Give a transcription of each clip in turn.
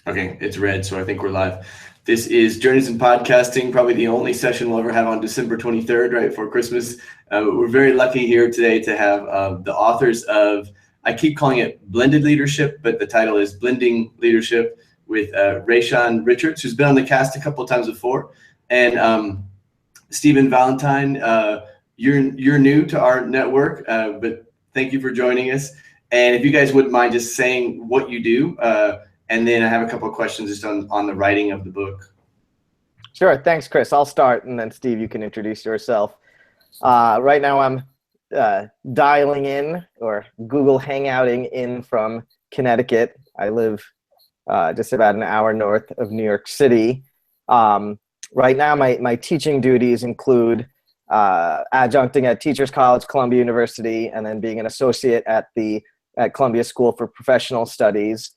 Okay, it's red, so I think we're live. This is Journeys in Podcasting, probably the only session we'll ever have on December 23rd, right before Christmas. We're very lucky here today to have the authors of, I keep calling it Blended Leadership, but the title is Blending Leadership, with Reshan Richards, who's been on the cast a couple of times before, and Stephan Valentine. You're new to our network, but thank you for joining us. And if you guys wouldn't mind just saying what you do, and then I have a couple of questions just on the writing of the book. Sure. Thanks, Chris. I'll start, and then Steve, you can introduce yourself. Right now I'm dialing in or Google Hangouting in from Connecticut. I live just about an hour north of New York City. Right now my teaching duties include adjuncting at Teachers College, Columbia University, and then being an associate at Columbia School for Professional Studies.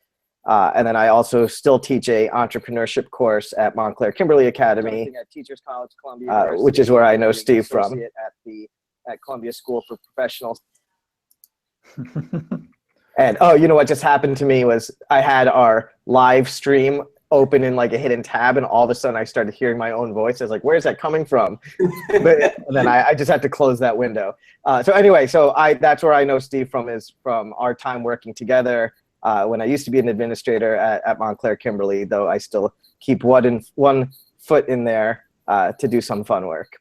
And then I also still teach a entrepreneurship course at Montclair Kimberly Academy, at Teachers College, Columbia which is where I know Steve from. At Columbia School for Professionals. And oh, you know what just happened to me was I had our live stream open in like a hidden tab, and all of a sudden I started hearing my own voice. I was like, where's that coming from? And then I just had to close that window. So anyway, that's where I know Steve from, is from our time working together. When I used to be an administrator at Montclair Kimberly, though I still keep one foot in there to do some fun work.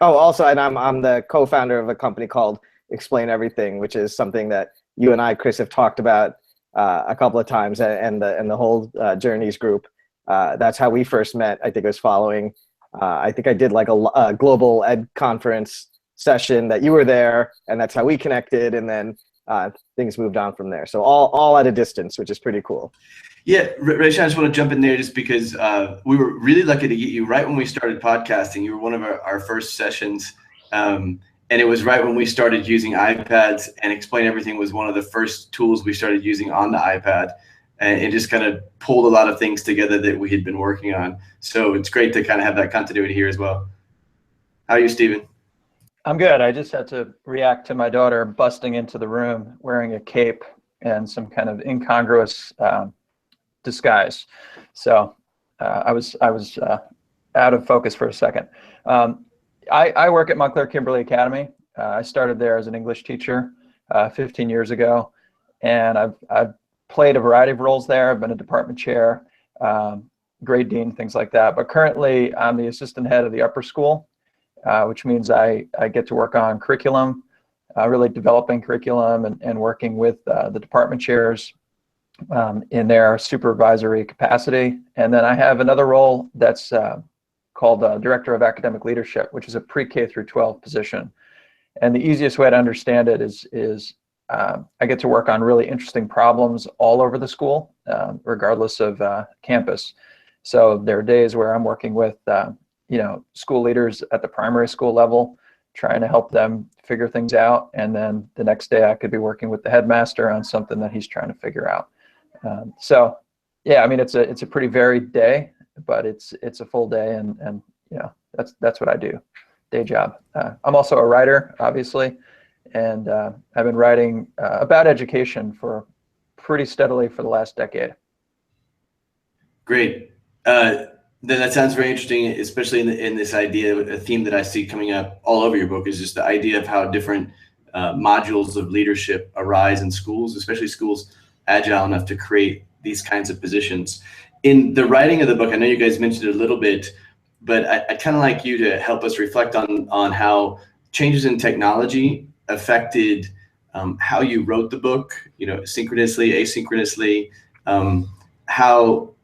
Oh, also, and I'm the co-founder of a company called Explain Everything, which is something that you and I, Chris, have talked about a couple of times, and the whole Journeys group. That's how we first met. I think it was following. I think I did like a global ed conference session that you were there, and that's how we connected, and then things moved on from there. So all at a distance, which is pretty cool. Yeah, Reshan, I just want to jump in there just because we were really lucky to get you right when we started podcasting. You were one of our first sessions, and it was right when we started using iPads, and Explain Everything was one of the first tools we started using on the iPad, and it just kind of pulled a lot of things together that we had been working on. So it's great to kind of have that continuity here as well. How are you, Stephan? I'm good. I just had to react to my daughter busting into the room wearing a cape and some kind of incongruous disguise. So I was out of focus for a second. I work at Montclair Kimberly Academy. I started there as an English teacher 15 years ago, and I've played a variety of roles there. I've been a department chair, grade dean, things like that. But currently, I'm the assistant head of the upper school, which means I get to work on curriculum, really developing curriculum and working with the department chairs in their supervisory capacity. And then I have another role that's called Director of Academic Leadership, which is a pre-K through 12 position. And the easiest way to understand it is I get to work on really interesting problems all over the school, regardless of campus. So there are days where I'm working with school leaders at the primary school level, trying to help them figure things out. And then the next day I could be working with the headmaster on something that he's trying to figure out. So yeah, I mean, it's a pretty varied day, but it's a full day, and that's what I do, day job. I'm also a writer, obviously, and I've been writing about education for pretty steadily for the last decade. Great. Then that sounds very interesting, especially in this idea. A theme that I see coming up all over your book is just the idea of how different modules of leadership arise in schools, especially schools agile enough to create these kinds of positions. In the writing of the book, I know you guys mentioned it a little bit, but I'd kind of like you to help us reflect on how changes in technology affected how you wrote the book, synchronously, asynchronously, how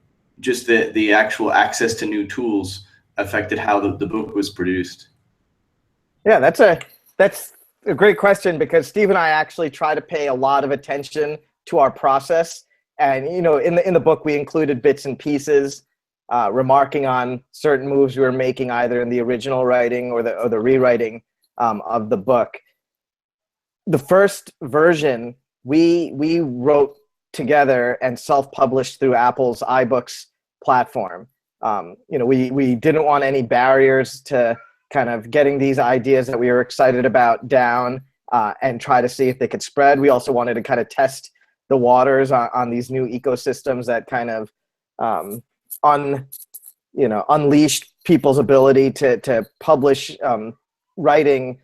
just the actual access to new tools affected how the book was produced. Yeah, that's a great question, because Steve and I actually try to pay a lot of attention to our process. And, in the book, we included bits and pieces, remarking on certain moves we were making either in the original writing or the rewriting of the book. The first version we wrote together and self-published through Apple's iBooks platform. We didn't want any barriers to kind of getting these ideas that we were excited about down and try to see if they could spread. We also wanted to kind of test the waters on these new ecosystems that kind of unleashed people's ability to publish writing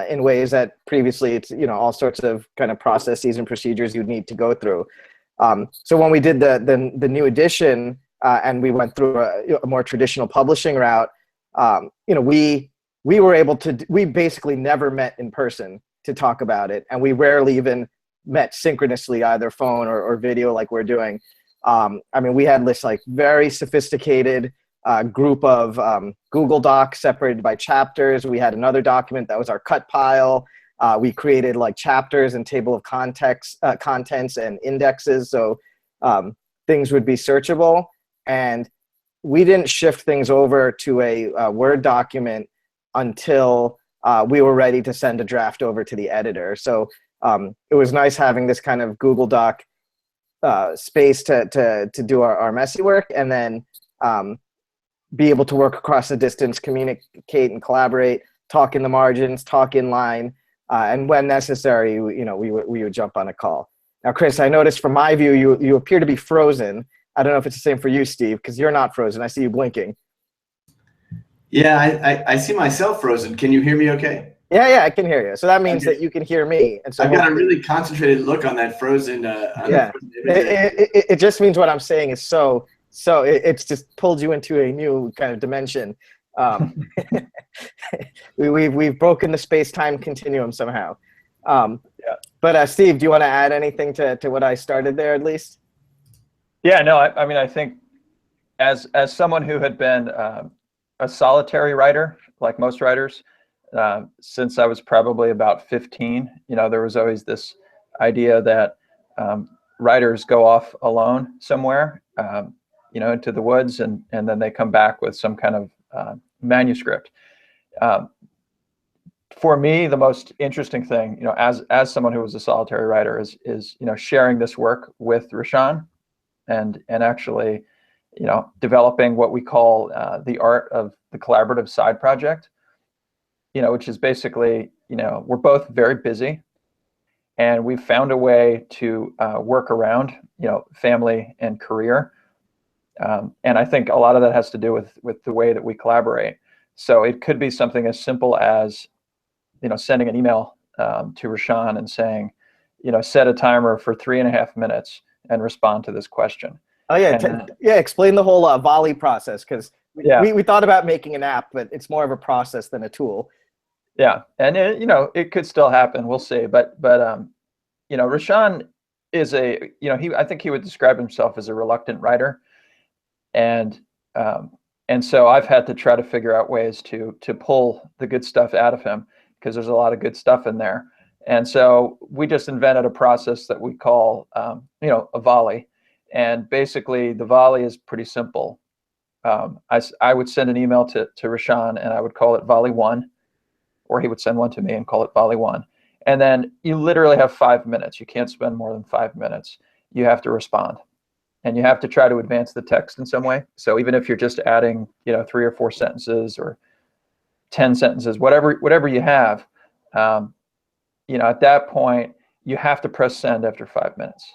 in ways that previously it's all sorts of kind of processes and procedures you'd need to go through. So when we did the new edition and we went through a more traditional publishing route, we were able to, we basically never met in person to talk about it, and we rarely even met synchronously, either phone or video like we're doing. I mean, we had this like very sophisticated group of Google Docs separated by chapters. We had another document that was our cut pile. We created like chapters and table of contents and indexes, so things would be searchable. And we didn't shift things over to a Word document until we were ready to send a draft over to the editor. So it was nice having this kind of Google Doc space to do our messy work, and then be able to work across the distance, communicate and collaborate, talk in the margins, talk in line, and when necessary, we would jump on a call. Now, Chris, I noticed from my view, you appear to be frozen. I don't know if it's the same for you, Steve, because you're not frozen. I see you blinking. Yeah, I see myself frozen. Can you hear me okay? Yeah, I can hear you. So that means that you can hear me. And so I've got a really concentrated look on that frozen. Yeah, it just means what I'm saying is so it's just pulled you into a new kind of dimension. We've broken the space-time continuum somehow. Yeah. But Steve, do you want to add anything to what I started there at least? Yeah, no, I mean, I think as someone who had been a solitary writer, like most writers, since I was probably about 15, there was always this idea that writers go off alone somewhere, into the woods, and then they come back with some kind of manuscript. For me, the most interesting thing, as someone who was a solitary writer, is sharing this work with Reshan, and actually, developing what we call the art of the collaborative side project, which is basically, we're both very busy, and we've found a way to work around, family and career. And I think a lot of that has to do with the way that we collaborate. So it could be something as simple as, sending an email to Reshan and saying, set a timer for 3.5 minutes and respond to this question. Oh yeah, explain the whole volley process, because we thought about making an app, but it's more of a process than a tool. Yeah, and it could still happen. We'll see. But Reshan is I think he would describe himself as a reluctant writer, and so I've had to try to figure out ways to pull the good stuff out of him, because there's a lot of good stuff in there. And so we just invented a process that we call a volley. And basically the volley is pretty simple. I would send an email to Reshan, and I would call it volley 1, or he would send one to me and call it volley 1. And then you literally have 5 minutes. You can't spend more than 5 minutes. You have to respond, and you have to try to advance the text in some way. So even if you're just adding 3 or 4 sentences or 10 sentences, whatever you have, at that point you have to press send after 5 minutes,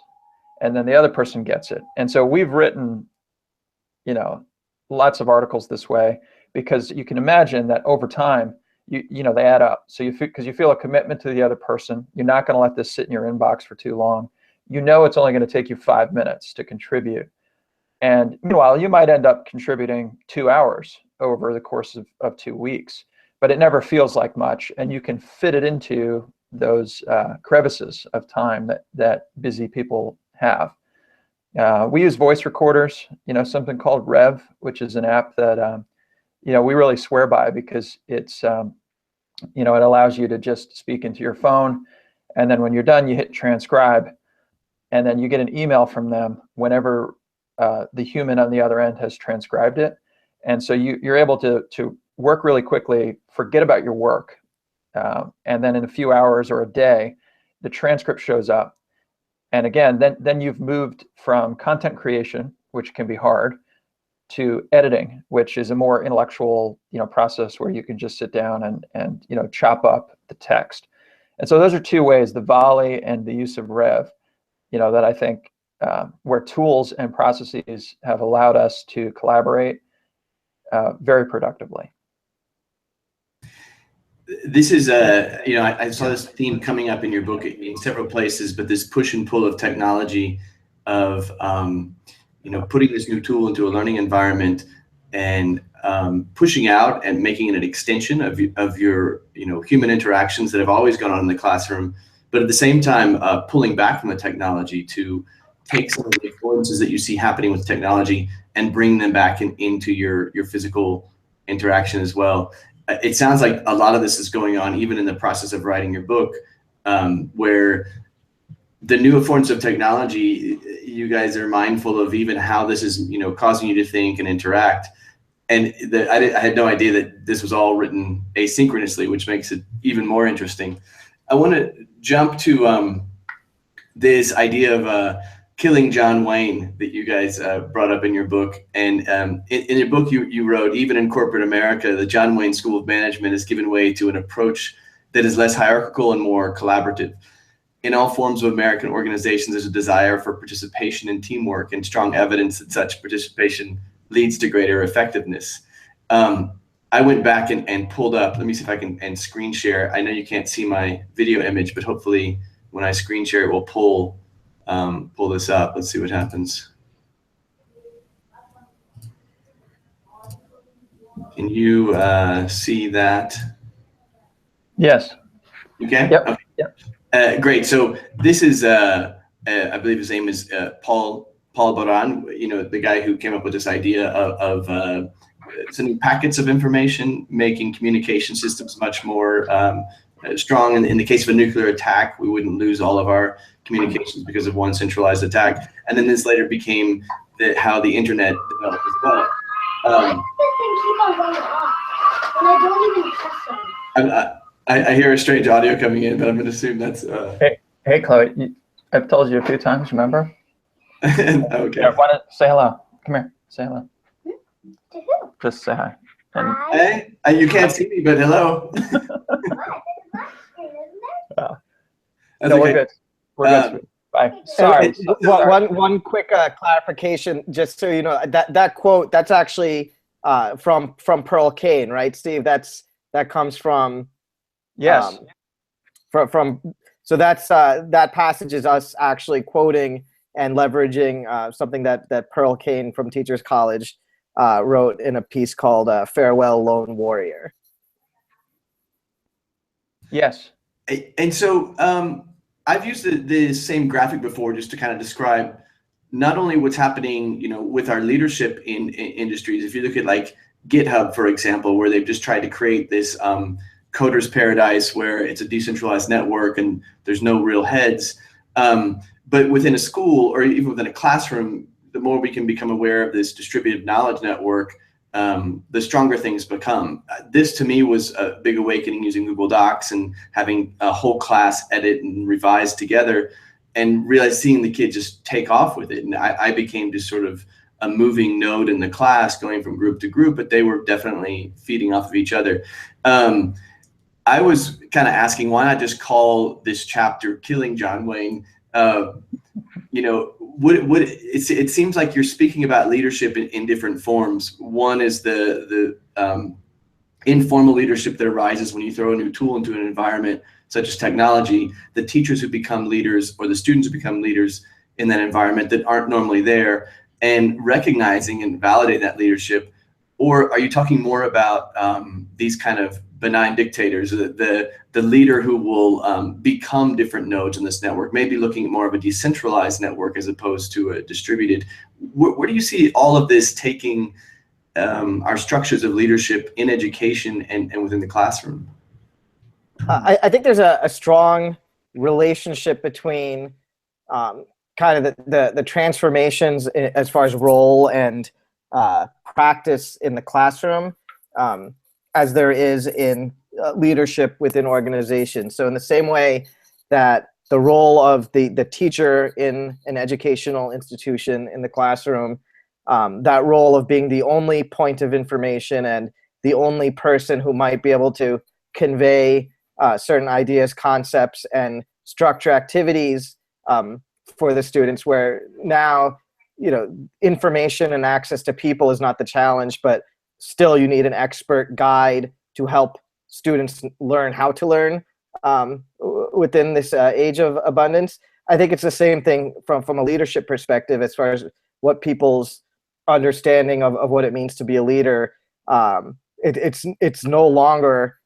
and then the other person gets it. And so we've written lots of articles this way, because you can imagine that over time they add up. So because you feel a commitment to the other person, you're not going to let this sit in your inbox for too long. It's only going to take you 5 minutes to contribute, and meanwhile you might end up contributing 2 hours over the course of 2 weeks, but it never feels like much, and you can fit it into those crevices of time that busy people have. We use voice recorders, something called Rev, which is an app that we really swear by, because it's it allows you to just speak into your phone, and then when you're done you hit transcribe, and then you get an email from them whenever the human on the other end has transcribed it. And so you're able to work really quickly, forget about your work, and then in a few hours or a day, the transcript shows up. And again, then you've moved from content creation, which can be hard, to editing, which is a more intellectual process where you can just sit down and chop up the text. And so those are 2 ways, the volley and the use of Rev. that I think where tools and processes have allowed us to collaborate very productively. This is I saw this theme coming up in your book in several places, but this push and pull of technology, of putting this new tool into a learning environment and pushing out and making it an extension of your human interactions that have always gone on in the classroom, but at the same time pulling back from the technology to take some of the influences that you see happening with technology and bring them back into your physical interaction as well. It sounds like a lot of this is going on even in the process of writing your book, where the new forms of technology, you guys are mindful of even how this is, causing you to think and interact. And I had no idea that this was all written asynchronously, which makes it even more interesting. I want to jump to this idea of killing John Wayne that you guys brought up in your book. And in your book, you wrote, even in corporate America, the John Wayne School of Management has given way to an approach that is less hierarchical and more collaborative. In all forms of American organizations, there's a desire for participation and teamwork, and strong evidence that such participation leads to greater effectiveness. I went back and pulled up, let me see if I can screen share. I know you can't see my video image, but hopefully when I screen share, it will pull this up. Let's see what happens. Can you see that? Yes. You can? Yep. Okay. Yep. Great. So this is, I believe his name is Paul Baran, the guy who came up with this idea of sending packets of information, making communication systems much more strong. In the case of a nuclear attack, we wouldn't lose all of our communications because of one centralized attack. And then this later became how the internet developed as well. I hear a strange audio coming in, but I'm going to assume that's. Hey, Chloe, I've told you a few times, remember? Okay. Yeah, why don't say hello? Come here, say hello. To who? Just say hi. And, Hey, you can't see me, but hello. no, That's we're okay. good. We're good. Bye. Sorry. One quick clarification, just so you know, that quote, that's actually from Pearl Kane, right, Steve? That comes from. Yes. So that's that passage is us actually quoting and leveraging something that Pearl Kane from Teachers College wrote in a piece called "Farewell, Lone Warrior." Yes. And so I've used the same graphic before just to kind of describe not only what's happening, with our leadership in industries. If you look at like GitHub, for example, where they've just tried to create this coder's paradise where it's a decentralized network and there's no real heads. But within a school or even within a classroom, the more we can become aware of this distributed knowledge network, the stronger things become. This to me was a big awakening using Google Docs and having a whole class edit and revise together, and seeing the kids just take off with it. And I became just sort of a moving node in the class, going from group to group, but they were definitely feeding off of each other. I was kind of asking, why not just call this chapter "Killing John Wayne"? It seems like you're speaking about leadership in different forms. One is the informal leadership that arises when you throw a new tool into an environment such as technology, the teachers who become leaders or the students who become leaders in that environment that aren't normally there, and recognizing and validating that leadership. Or are you talking more about these kind of benign dictators, the leader who will become different nodes in this network, maybe looking at more of a decentralized network as opposed to a distributed? Where do you see all of this taking our structures of leadership in education and within the classroom? I think there's a strong relationship between kind of the transformations as far as role and practice in the classroom as there is in leadership within organizations. So in the same way that the role of the teacher in an educational institution in the classroom, that role of being the only point of information and the only person who might be able to convey certain ideas, concepts, and structure activities for the students, where now, information and access to people is not the challenge, but still you need an expert guide to help students learn how to learn within this age of abundance. I think it's the same thing from a leadership perspective, as far as what people's understanding of what it means to be a leader. It's no longer,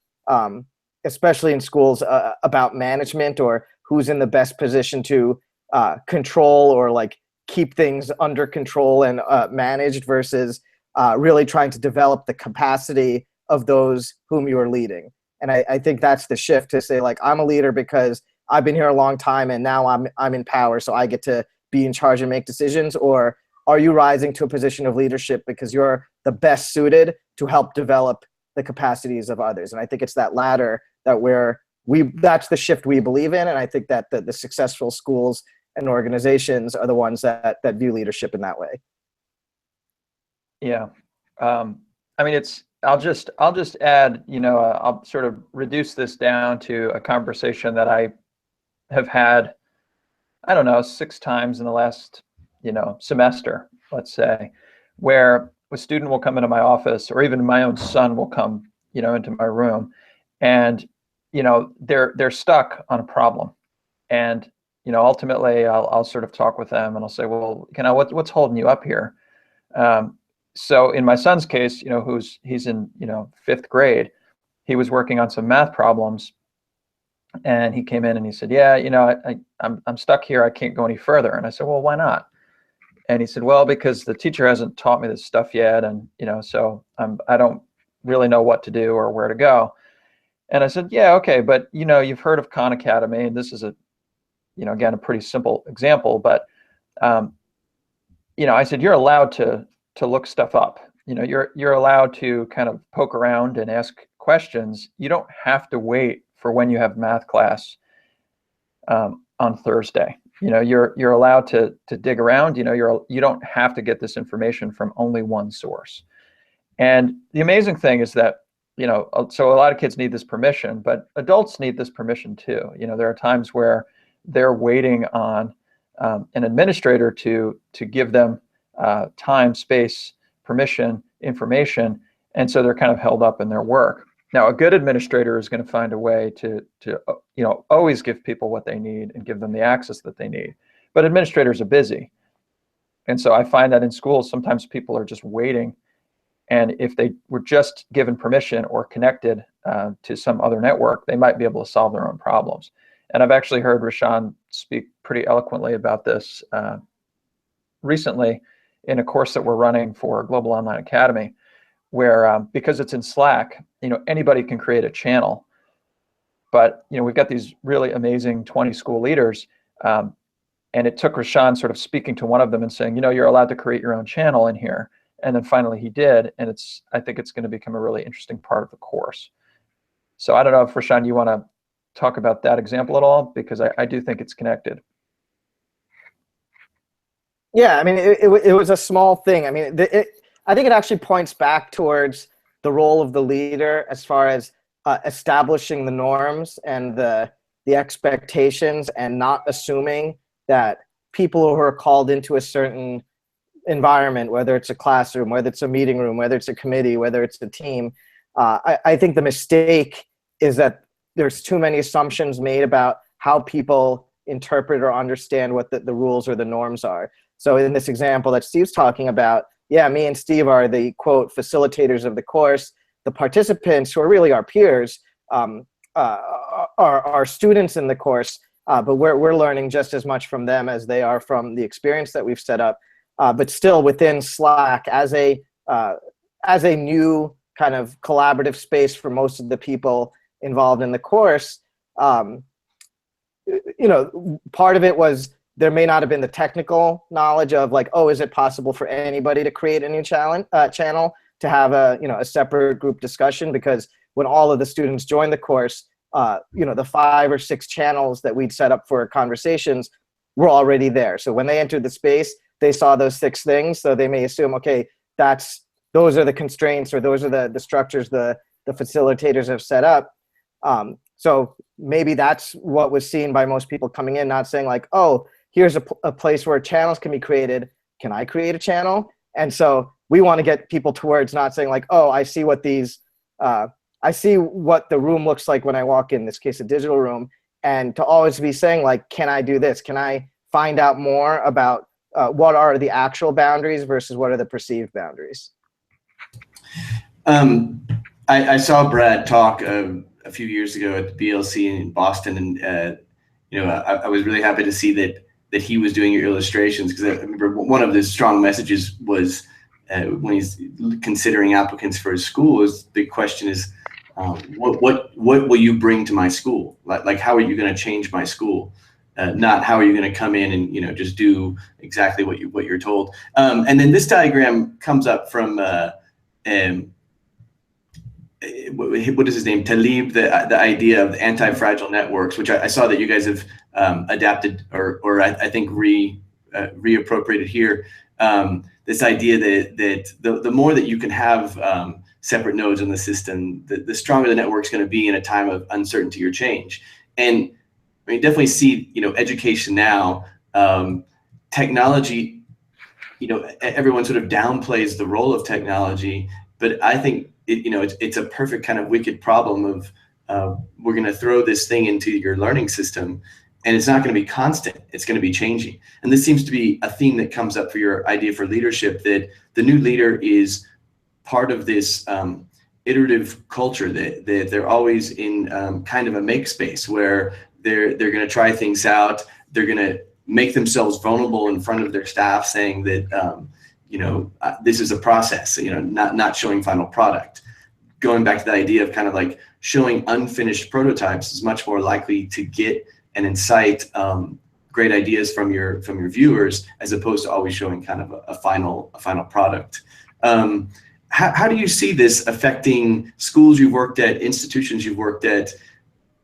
especially in schools, about management or who's in the best position to control or like keep things under control and managed, versus really trying to develop the capacity of those whom you are leading. And I think that's the shift, to say, like, I'm a leader because I've been here a long time and now I'm in power, so I get to be in charge and make decisions. Or are you rising to a position of leadership because you're the best suited to help develop the capacities of others? And I think it's that latter that's the shift we believe in. And I think that the successful schools and organizations are the ones that view leadership in that way. Yeah. I mean, I'll just add, I'll sort of reduce this down to a conversation that I have had, I don't know, 6 times in the last, semester, let's say, where a student will come into my office, or even my own son will come, into my room, and, they're stuck on a problem. And, ultimately I'll sort of talk with them and I'll say, well, what's holding you up here? So in my son's case, he's in, 5th grade, he was working on some math problems, and he came in and he said, yeah, I'm stuck here. I can't go any further. And I said, well, why not? And he said, well, because the teacher hasn't taught me this stuff yet. And, so I don't really know what to do or where to go. And I said, yeah, okay. But, you've heard of Khan Academy, and this is again, a pretty simple example, but, I said, you're allowed to look stuff up. You're allowed to kind of poke around and ask questions. You don't have to wait for when you have math class on Thursday. You're allowed to dig around. You don't have to get this information from only one source. And the amazing thing is that, so a lot of kids need this permission, but adults need this permission too. There are times where they're waiting on an administrator to give them time, space, permission, information, and so they're kind of held up in their work. Now, a good administrator is going to find a way to always give people what they need and give them the access that they need. But administrators are busy, and so I find that in schools sometimes people are just waiting, and if they were just given permission or connected to some other network, they might be able to solve their own problems. And I've actually heard Reshan speak pretty eloquently about this recently in a course that we're running for Global Online Academy, where because it's in Slack, anybody can create a channel. But we've got these really amazing 20 school leaders, and it took Reshan sort of speaking to one of them and saying, you're allowed to create your own channel in here. And then finally he did, and I think it's going to become a really interesting part of the course. So I don't know if Reshan, you want to talk about that example at all, because I do think it's connected. Yeah, I mean, it was a small thing. I mean, I think it actually points back towards the role of the leader as far as establishing the norms and the expectations, and not assuming that people who are called into a certain environment, whether it's a classroom, whether it's a meeting room, whether it's a committee, whether it's a team, I think the mistake is that there's too many assumptions made about how people interpret or understand what the rules or the norms are. So in this example that Steve's talking about, yeah, me and Steve are the, quote, facilitators of the course. The participants, who are really our peers, are students in the course, but we're learning just as much from them as they are from the experience that we've set up. But still within Slack, as a new kind of collaborative space for most of the people involved in the course, part of it was there may not have been the technical knowledge of like, oh, is it possible for anybody to create a new channel to have a separate group discussion? Because when all of the students joined the course, the 5 or 6 channels that we'd set up for conversations were already there. So when they entered the space, they saw those 6 things. So they may assume, okay, those are the constraints, or those are the structures the facilitators have set up. So maybe that's what was seen by most people coming in, not saying like, oh, here's a place where channels can be created. Can I create a channel? And so we want to get people towards not saying like, oh, I see what I see what the room looks like when I walk in this case, a digital room, and to always be saying like, can I do this? Can I find out more about what are the actual boundaries versus what are the perceived boundaries? I saw Brad talk a few years ago at the BLC in Boston, and I was really happy to see that he was doing your illustrations, because I remember one of the strong messages was when he's considering applicants for his school, is the question is, what will you bring to my school? Like how are you going to change my school? Not how are you going to come in and just do exactly what you're told. And then this diagram comes up from what is his name? Talib, the idea of anti-fragile networks, which I saw that you guys have adapted or I think reappropriated here. This idea that the more that you can have separate nodes in the system, the stronger the network's going to be in a time of uncertainty or change. And I mean, definitely see, education now, technology, everyone sort of downplays the role of technology, but I think it's a perfect kind of wicked problem of we're going to throw this thing into your learning system, and it's not going to be constant. It's going to be changing. And this seems to be a theme that comes up for your idea for leadership, that the new leader is part of this iterative culture, that they're always in kind of a make space where they're going to try things out. They're going to make themselves vulnerable in front of their staff, saying that this is a process, not showing final product. Going back to the idea of kind of like showing unfinished prototypes is much more likely to get and incite great ideas from your viewers, as opposed to always showing kind of a final product. How do you see this affecting schools you've worked at, institutions you've worked at?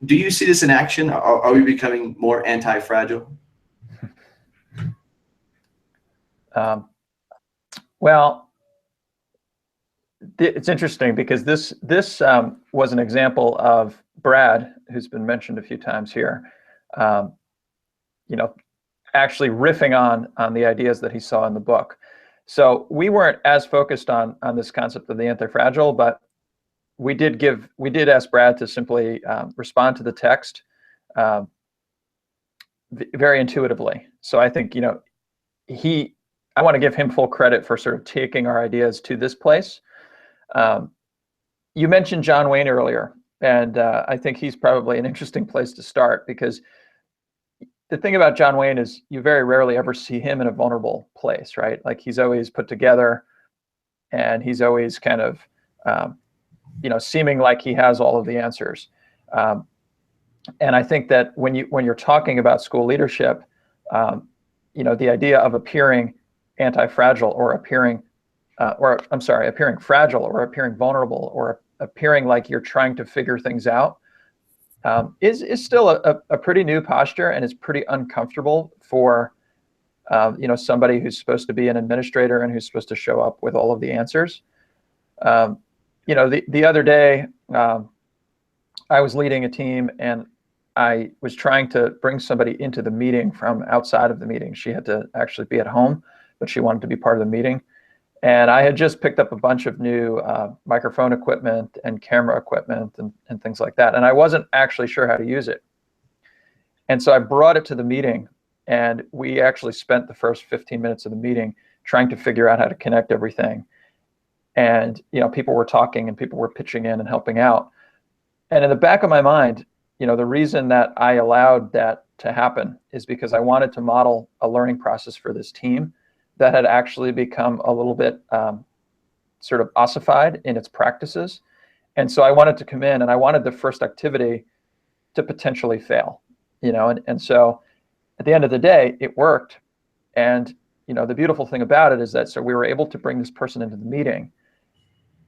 Do you see this in action? Are we becoming more anti-fragile? Well, it's interesting because this was an example of Brad, who's been mentioned a few times here, actually riffing on the ideas that he saw in the book. So we weren't as focused on this concept of the anti-fragile, but we did ask Brad to simply respond to the text very intuitively. So I think I want to give him full credit for sort of taking our ideas to this place. You mentioned John Wayne earlier, and I think he's probably an interesting place to start, because the thing about John Wayne is you very rarely ever see him in a vulnerable place, right? Like he's always put together, and he's always kind of, seeming like he has all of the answers. And I think that when you're talking about school leadership, the idea of appearing anti-fragile or appearing fragile or appearing vulnerable or appearing like you're trying to figure things out is still a pretty new posture, and is pretty uncomfortable for somebody who's supposed to be an administrator and who's supposed to show up with all of the answers. The other day I was leading a team, and I was trying to bring somebody into the meeting from outside of the meeting. She had to actually be at home, but she wanted to be part of the meeting. And I had just picked up a bunch of new microphone equipment and camera equipment and things like that. And I wasn't actually sure how to use it. And so I brought it to the meeting, and we actually spent the first 15 minutes of the meeting trying to figure out how to connect everything. And people were talking and people were pitching in and helping out. And in the back of my mind, the reason that I allowed that to happen is because I wanted to model a learning process for this team that had actually become a little bit sort of ossified in its practices. And so I wanted to come in, and I wanted the first activity to potentially fail, and so at the end of the day, it worked. And, the beautiful thing about it is that, so we were able to bring this person into the meeting,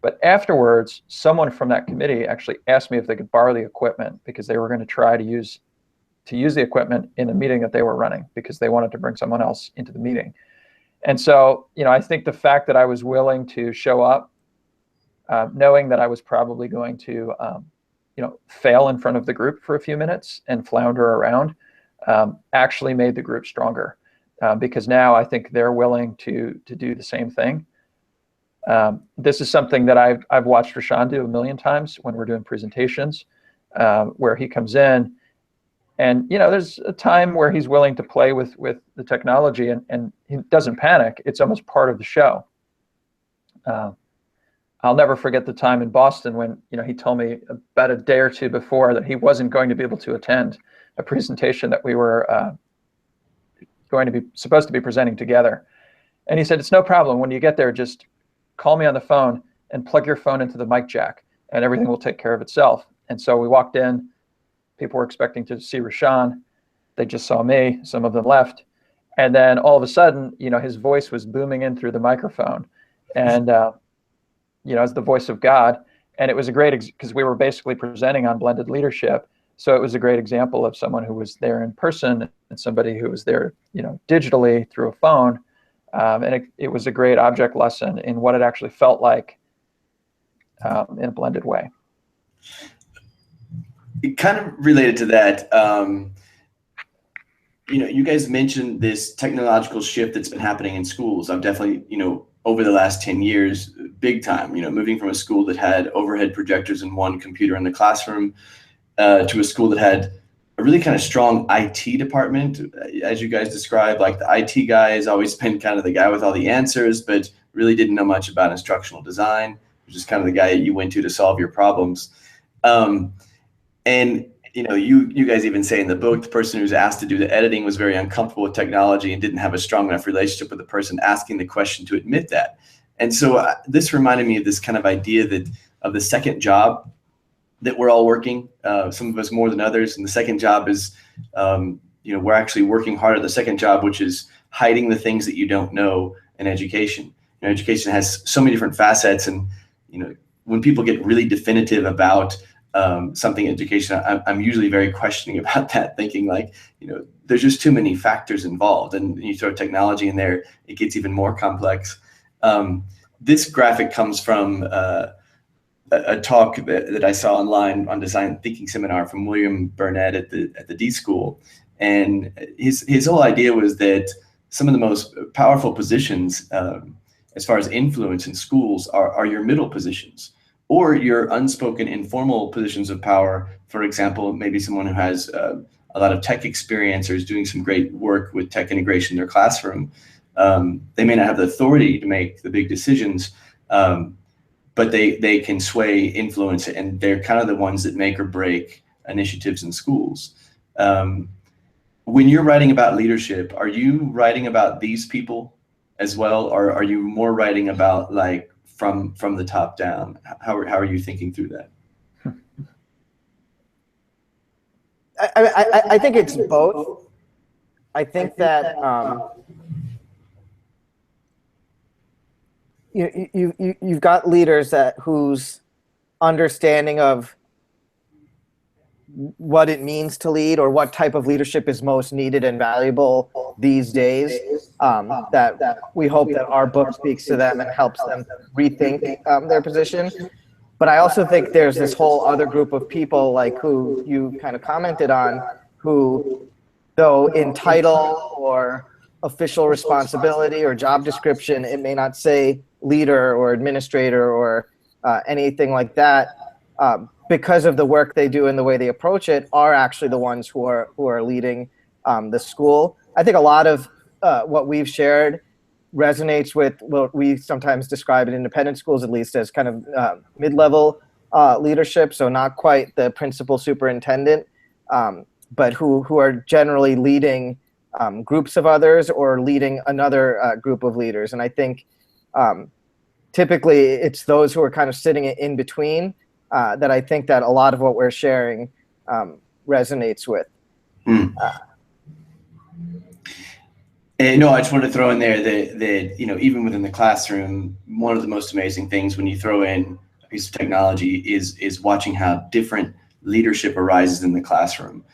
but afterwards, someone from that committee actually asked me if they could borrow the equipment, because they were going to try to use the equipment in a meeting that they were running, because they wanted to bring someone else into the meeting. And so, I think the fact that I was willing to show up, knowing that I was probably going to, fail in front of the group for a few minutes and flounder around, actually made the group stronger, because now I think they're willing to do the same thing. This is something that I've watched Reshan do a million times when we're doing presentations, where he comes in and, there's a time where he's willing to play with the technology, and he doesn't panic. It's almost part of the show. I'll never forget the time in Boston when, he told me about a day or two before that he wasn't going to be able to attend a presentation that we were supposed to be presenting together. And he said, "It's no problem. When you get there, just call me on the phone and plug your phone into the mic jack, and everything will take care of itself." And so we walked in. People were expecting to see Reshan. They just saw me. Some of them left. And then all of a sudden, his voice was booming in through the microphone. And, as the voice of God. And it was a great, because we were basically presenting on blended leadership. So it was a great example of someone who was there in person and somebody who was there, digitally through a phone. And it was a great object lesson in what it actually felt like in a blended way. It kind of related to that, you guys mentioned this technological shift that's been happening in schools. I've definitely, over the last 10 years, big time, moving from a school that had overhead projectors and one computer in the classroom to a school that had a really kind of strong IT department, as you guys described. Like, the IT guy has always been kind of the guy with all the answers, but really didn't know much about instructional design, which is kind of the guy you went to solve your problems. And you guys even say in the book, the person who's asked to do the editing was very uncomfortable with technology and didn't have a strong enough relationship with the person asking the question to admit that. And so this reminded me of this kind of idea of the second job that we're all working, some of us more than others. And the second job is, we're actually working hard at the second job, which is hiding the things that you don't know in education. Education has so many different facets. And, when people get really definitive about something in education, I'm usually very questioning about that, thinking like, there's just too many factors involved. And you throw technology in there, it gets even more complex. This graphic comes from a talk that I saw online on design thinking seminar from William Burnett at the D School. And his whole idea was that some of the most powerful positions as far as influence in schools are your middle positions, or your unspoken informal positions of power. For example, maybe someone who has a lot of tech experience or is doing some great work with tech integration in their classroom. They may not have the authority to make the big decisions, but they can sway influence, and they're kind of the ones that make or break initiatives in schools. When you're writing about leadership, are you writing about these people as well, or are you more writing about like from the top down? How are you thinking through that? I think it's both. I think that you've got leaders whose understanding of what it means to lead, or what type of leadership is most needed and valuable these days, that we hope that our book speaks to them and helps them rethink their position. But I also think there's this whole other group of people, like who you kind of commented on, who, though in title or official responsibility or job description, it may not say leader or administrator or anything like that, because of the work they do and the way they approach it, are actually the ones who are leading the school. I think a lot of what we've shared resonates with what we sometimes describe in independent schools, at least, as kind of mid-level leadership. So not quite the principal superintendent, but who are generally leading groups of others or leading another group of leaders. And I think typically it's those who are kind of sitting in between that I think that a lot of what we're sharing resonates with. And no, I just wanted to throw in there that even within the classroom, one of the most amazing things when you throw in a piece of technology is watching how different leadership arises in the classroom.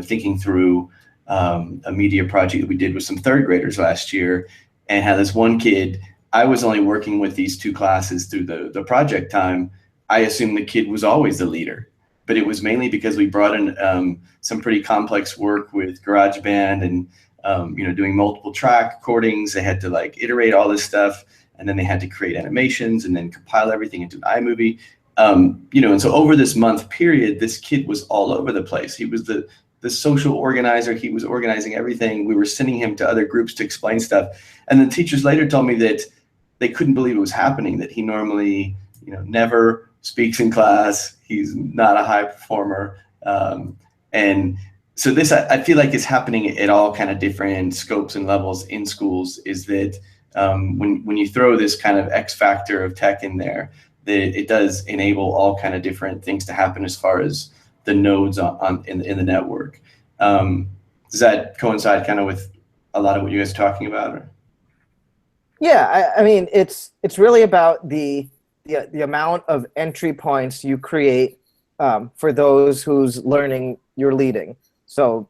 Thinking through a media project that we did with some third graders last year, and how this one kid, I was only working with these two classes through the project time. I assumed the kid was always the leader. but it was mainly because we brought in some pretty complex work with GarageBand and doing multiple track recordings. They had to like iterate all this stuff, and then they had to create animations and then compile everything into an iMovie. And so over this month period, this kid was all over the place. He was the social organizer. He was organizing everything. We were sending him to other groups to explain stuff. And then teachers later told me that they couldn't believe it was happening, that he normally, never speaks in class. He's not a high performer. And so this, I feel like, is happening at all kind of different scopes and levels in schools, is that when you throw this kind of X factor of tech in there, that it does enable all kind of different things to happen as far as the nodes in the network. Does that coincide kind of with a lot of what you guys are talking about? Or? Yeah, I mean, it's really about the amount of entry points you create for those whose learning you're leading. So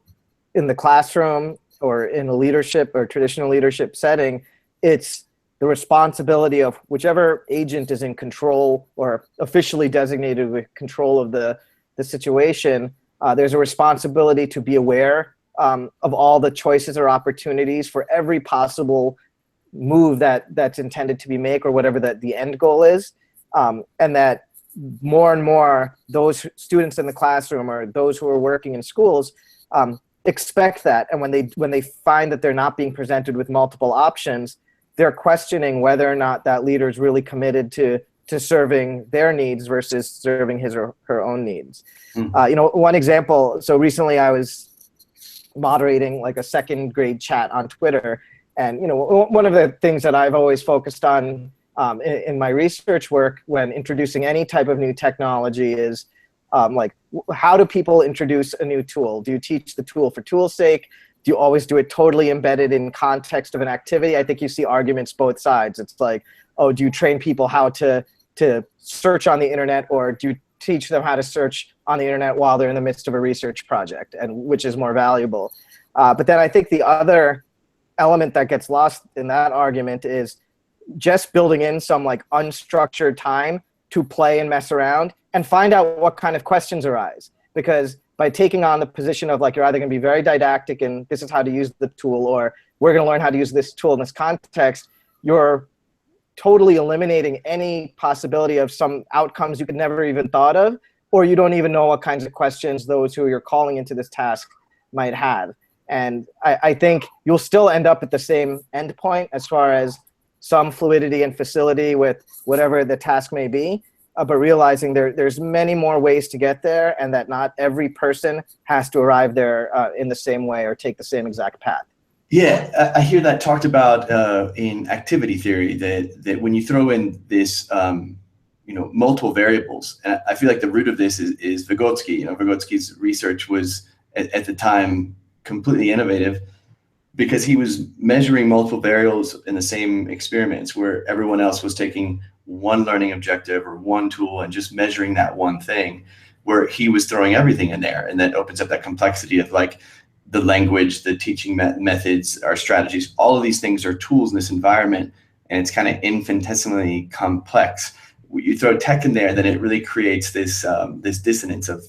in the classroom or in a leadership or traditional leadership setting, it's the responsibility of whichever agent is in control or officially designated with control of the situation. There's a responsibility to be aware of all the choices or opportunities for every possible move that's intended to be made, or whatever the end goal is, and that more and more those students in the classroom or those who are working in schools expect that. And when they find that they're not being presented with multiple options, they're questioning whether or not that leader is really committed to serving their needs versus serving his or her own needs. One example, so recently I was moderating like a second grade chat on Twitter. And, one of the things that I've always focused on in my research work when introducing any type of new technology is like, how do people introduce a new tool? Do you teach the tool for tool's sake? Do you always do it totally embedded in context of an activity? I think you see arguments both sides. It's like, oh, do you train people how to search on the internet, or do you teach them how to search on the internet while they're in the midst of a research project, and which is more valuable? But then I think the other element that gets lost in that argument is just building in some like unstructured time to play and mess around and find out what kind of questions arise. Because by taking on the position of like, you're either going to be very didactic and this is how to use the tool, or we're going to learn how to use this tool in this context, you're totally eliminating any possibility of some outcomes you could never even thought of, or you don't even know what kinds of questions those who you're calling into this task might have. And I think you'll still end up at the same endpoint as far as some fluidity and facility with whatever the task may be, but realizing there's many more ways to get there, and that not every person has to arrive there in the same way or take the same exact path. Yeah, I hear that talked about in activity theory, that when you throw in this, multiple variables, and I feel like the root of this is Vygotsky. Vygotsky's research was at the time completely innovative, because he was measuring multiple variables in the same experiments where everyone else was taking one learning objective or one tool and just measuring that one thing, where he was throwing everything in there. And that opens up that complexity of like the language, the teaching methods, our strategies. All of these things are tools in this environment, and it's kind of infinitesimally complex. You throw tech in there, then it really creates this this dissonance of,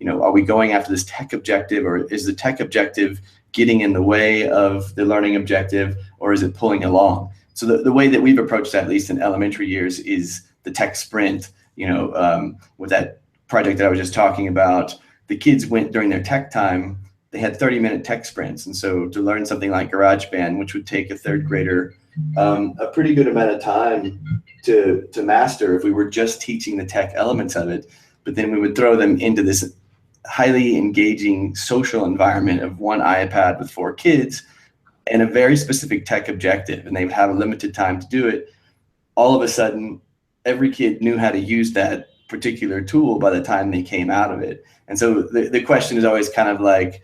are we going after this tech objective, or is the tech objective getting in the way of the learning objective, or is it pulling along? So the way that we've approached that, at least in elementary years, is the tech sprint. With that project that I was just talking about, the kids went during their tech time, they had 30-minute tech sprints. And so to learn something like GarageBand, which would take a third grader a pretty good amount of time to master if we were just teaching the tech elements of it, but then we would throw them into this highly engaging social environment of one iPad with 4 kids and a very specific tech objective, and they would have a limited time to do it. All of a sudden, every kid knew how to use that particular tool by the time they came out of it. And so the question is always kind of like,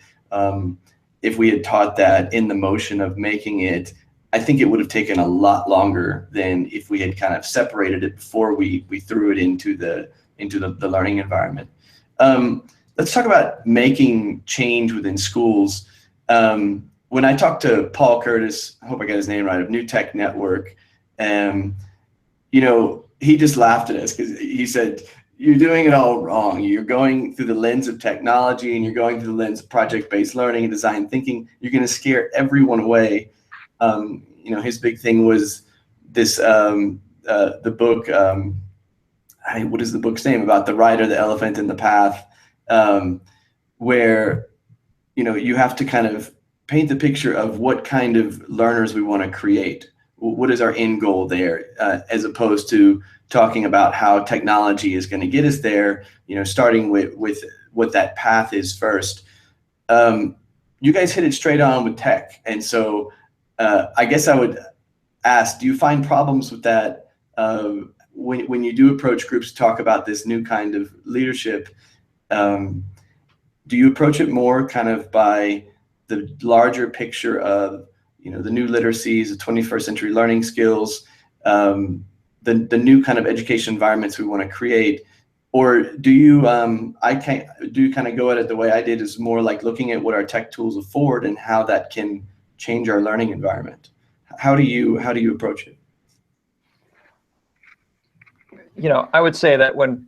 if we had taught that in the motion of making it, I think it would have taken a lot longer than if we had kind of separated it before we threw it into the learning environment. Let's talk about making change within schools. When I talked to Paul Curtis, I hope I got his name right, of New Tech Network, he just laughed at us because he said, you're doing it all wrong. You're going through the lens of technology, and you're going through the lens of project-based learning and design thinking. You're going to scare everyone away. His big thing was this, the book, what is the book's name, about the rider, the elephant, and the path, where, you have to kind of paint the picture of what kind of learners we want to create. What is our end goal there, as opposed to talking about how technology is going to get us there, starting with what that path is first. You guys hit it straight on with tech. And so I guess I would ask, do you find problems with that when you do approach groups to talk about this new kind of leadership? Do you approach it more kind of by the larger picture of, the new literacies, the 21st century learning skills, the new kind of education environments we want to create? Or do you kind of go at it the way I did, is more like looking at what our tech tools afford and how that can change our learning environment? How do you approach it? I would say that when,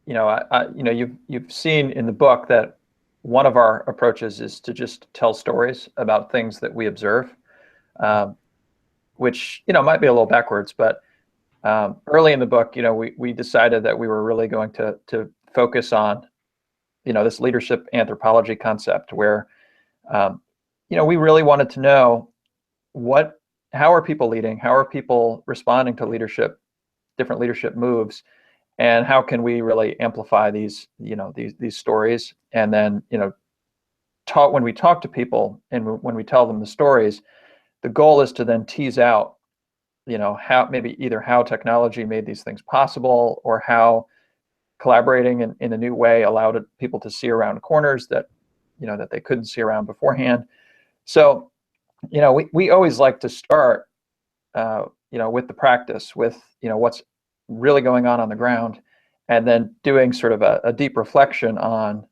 you've seen in the book that one of our approaches is to just tell stories about things that we observe, which, might be a little backwards, but early in the book, we decided that we were really going to focus on, this leadership anthropology concept where, we really wanted to know how are people leading? How are people responding to leadership, different leadership moves? And how can we really amplify these stories? And then, when we talk to people and when we tell them the stories, the goal is to then tease out, how technology made these things possible, or how collaborating in a new way allowed people to see around corners that they couldn't see around beforehand. So, we always like to start, with the practice, with, what's really going on the ground, and then doing sort of a deep reflection on,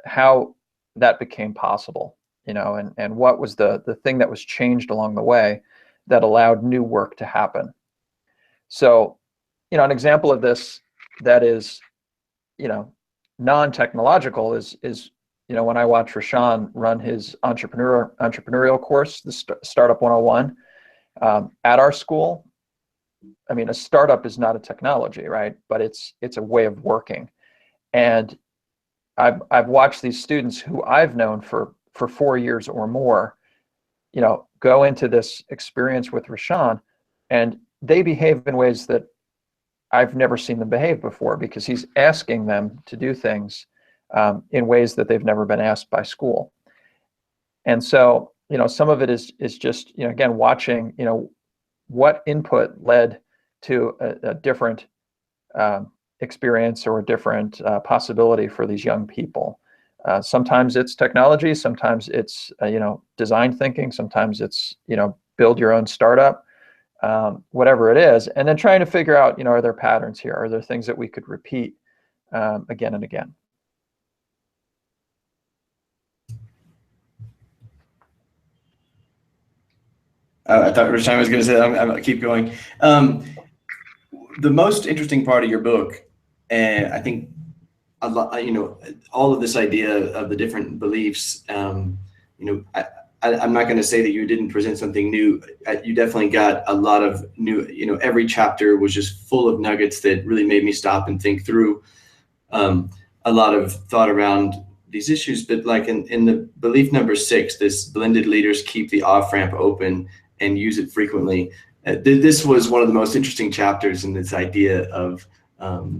how that became possible, and what was the thing that was changed along the way that allowed new work to happen. So, an example of this that is, non-technological is when I watch Reshan run his entrepreneurial course, the Startup 101, at our school. I mean, a startup is not a technology, right? But it's a way of working. And I've watched these students who I've known for 4 years or more, go into this experience with Reshan, and they behave in ways that I've never seen them behave before, because he's asking them to do things in ways that they've never been asked by school. And so, some of it is just, again, watching, what input led to a different experience or a different possibility for these young people. Sometimes it's technology, sometimes it's design thinking, sometimes it's build your own startup, whatever it is, and then trying to figure out, are there patterns here? Are there things that we could repeat again and again? I thought Reshan was going to say that. I'm going to keep going. The most interesting part of your book, and I think a lot, all of this idea of the different beliefs, I'm not going to say that you didn't present something new. You definitely got a lot of new, every chapter was just full of nuggets that really made me stop and think through a lot of thought around these issues. But like in the belief number 6, this blended leaders keep the off-ramp open and use it frequently. This was one of the most interesting chapters in this idea of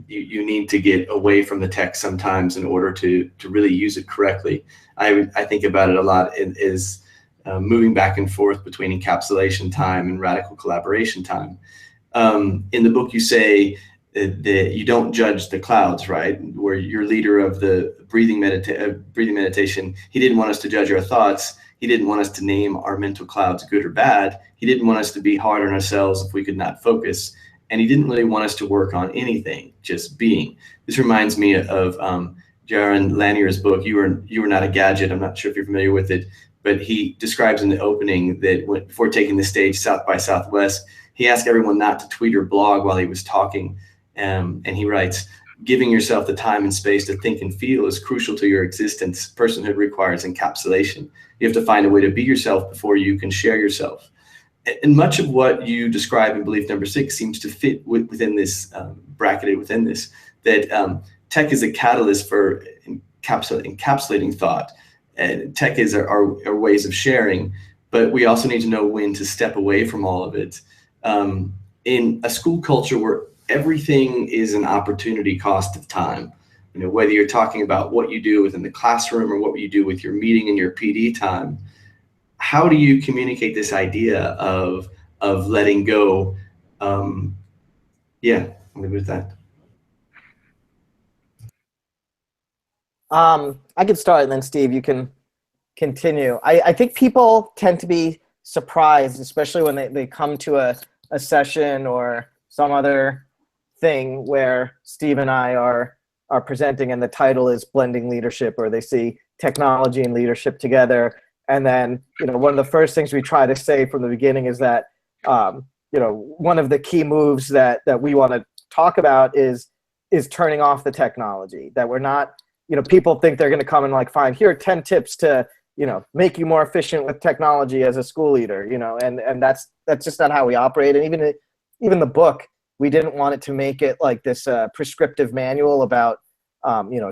you need to get away from the text sometimes in order to really use it correctly. I think about it a lot is moving back and forth between encapsulation time and radical collaboration time. In the book, you say that you don't judge the clouds, right? Where your leader of the breathing meditation, he didn't want us to judge our thoughts. He didn't want us to name our mental clouds good or bad. He didn't want us to be hard on ourselves if we could not focus. And he didn't really want us to work on anything, just being. This reminds me of Jaron Lanier's book, You Were Not a Gadget. I'm not sure if you're familiar with it, but he describes in the opening that before taking the stage South by Southwest, he asked everyone not to tweet or blog while he was talking. And he writes, giving yourself the time and space to think and feel is crucial to your existence. Personhood requires encapsulation. You have to find a way to be yourself before you can share yourself. And much of what you describe in belief number 6 seems to fit within this, bracketed within this, that tech is a catalyst for encapsulating thought. And tech is our ways of sharing, but we also need to know when to step away from all of it. In a school culture where everything is an opportunity cost of time, whether you're talking about what you do within the classroom or what you do with your meeting and your PD time, how do you communicate this idea of letting go? Yeah, I'll leave it with that. I can start, and then Steve, you can continue. I think people tend to be surprised, especially when they come to a session or some other thing where Steve and I are presenting and the title is Blending Leadership, or they see technology and leadership together. And then, one of the first things we try to say from the beginning is that, one of the key moves that we want to talk about is turning off the technology. That we're not, people think they're going to come and like find, here are 10 tips to, make you more efficient with technology as a school leader, and that's just not how we operate. And even the book, we didn't want it to make it like this prescriptive manual about,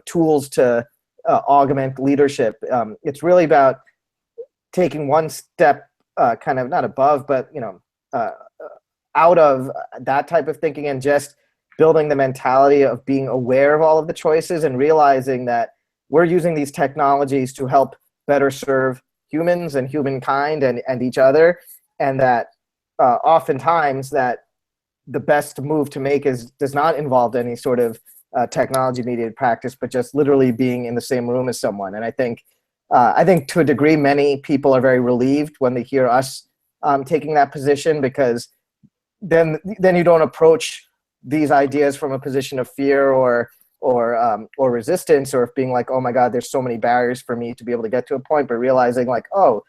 tools to augment leadership. It's really about taking one step kind of not above, but, out of that type of thinking and just building the mentality of being aware of all of the choices and realizing that we're using these technologies to help better serve humans and humankind and each other. And that oftentimes that the best move to make does not involve any sort of technology mediated practice, but just literally being in the same room as someone. And I think to a degree, many people are very relieved when they hear us taking that position, because then you don't approach these ideas from a position of fear or resistance, or being like, oh my God, there's so many barriers for me to be able to get to a point, but realizing like, oh,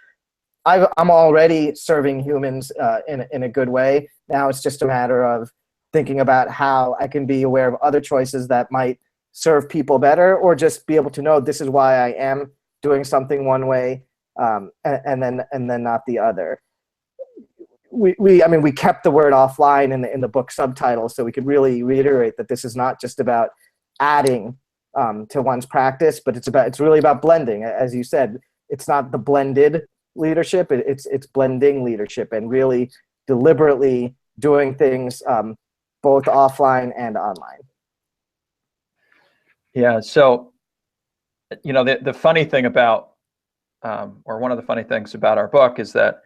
I'm already serving humans in a good way. Now it's just a matter of thinking about how I can be aware of other choices that might serve people better, or just be able to know this is why I am doing something one way and then not the other. We kept the word offline in the book subtitle, so we could really reiterate that this is not just about adding to one's practice, but it's really about blending. As you said, it's not the blended leadership, it's blending leadership, and really deliberately doing things both offline and online. Yeah. So, the funny thing about, or one of the funny things about our book is that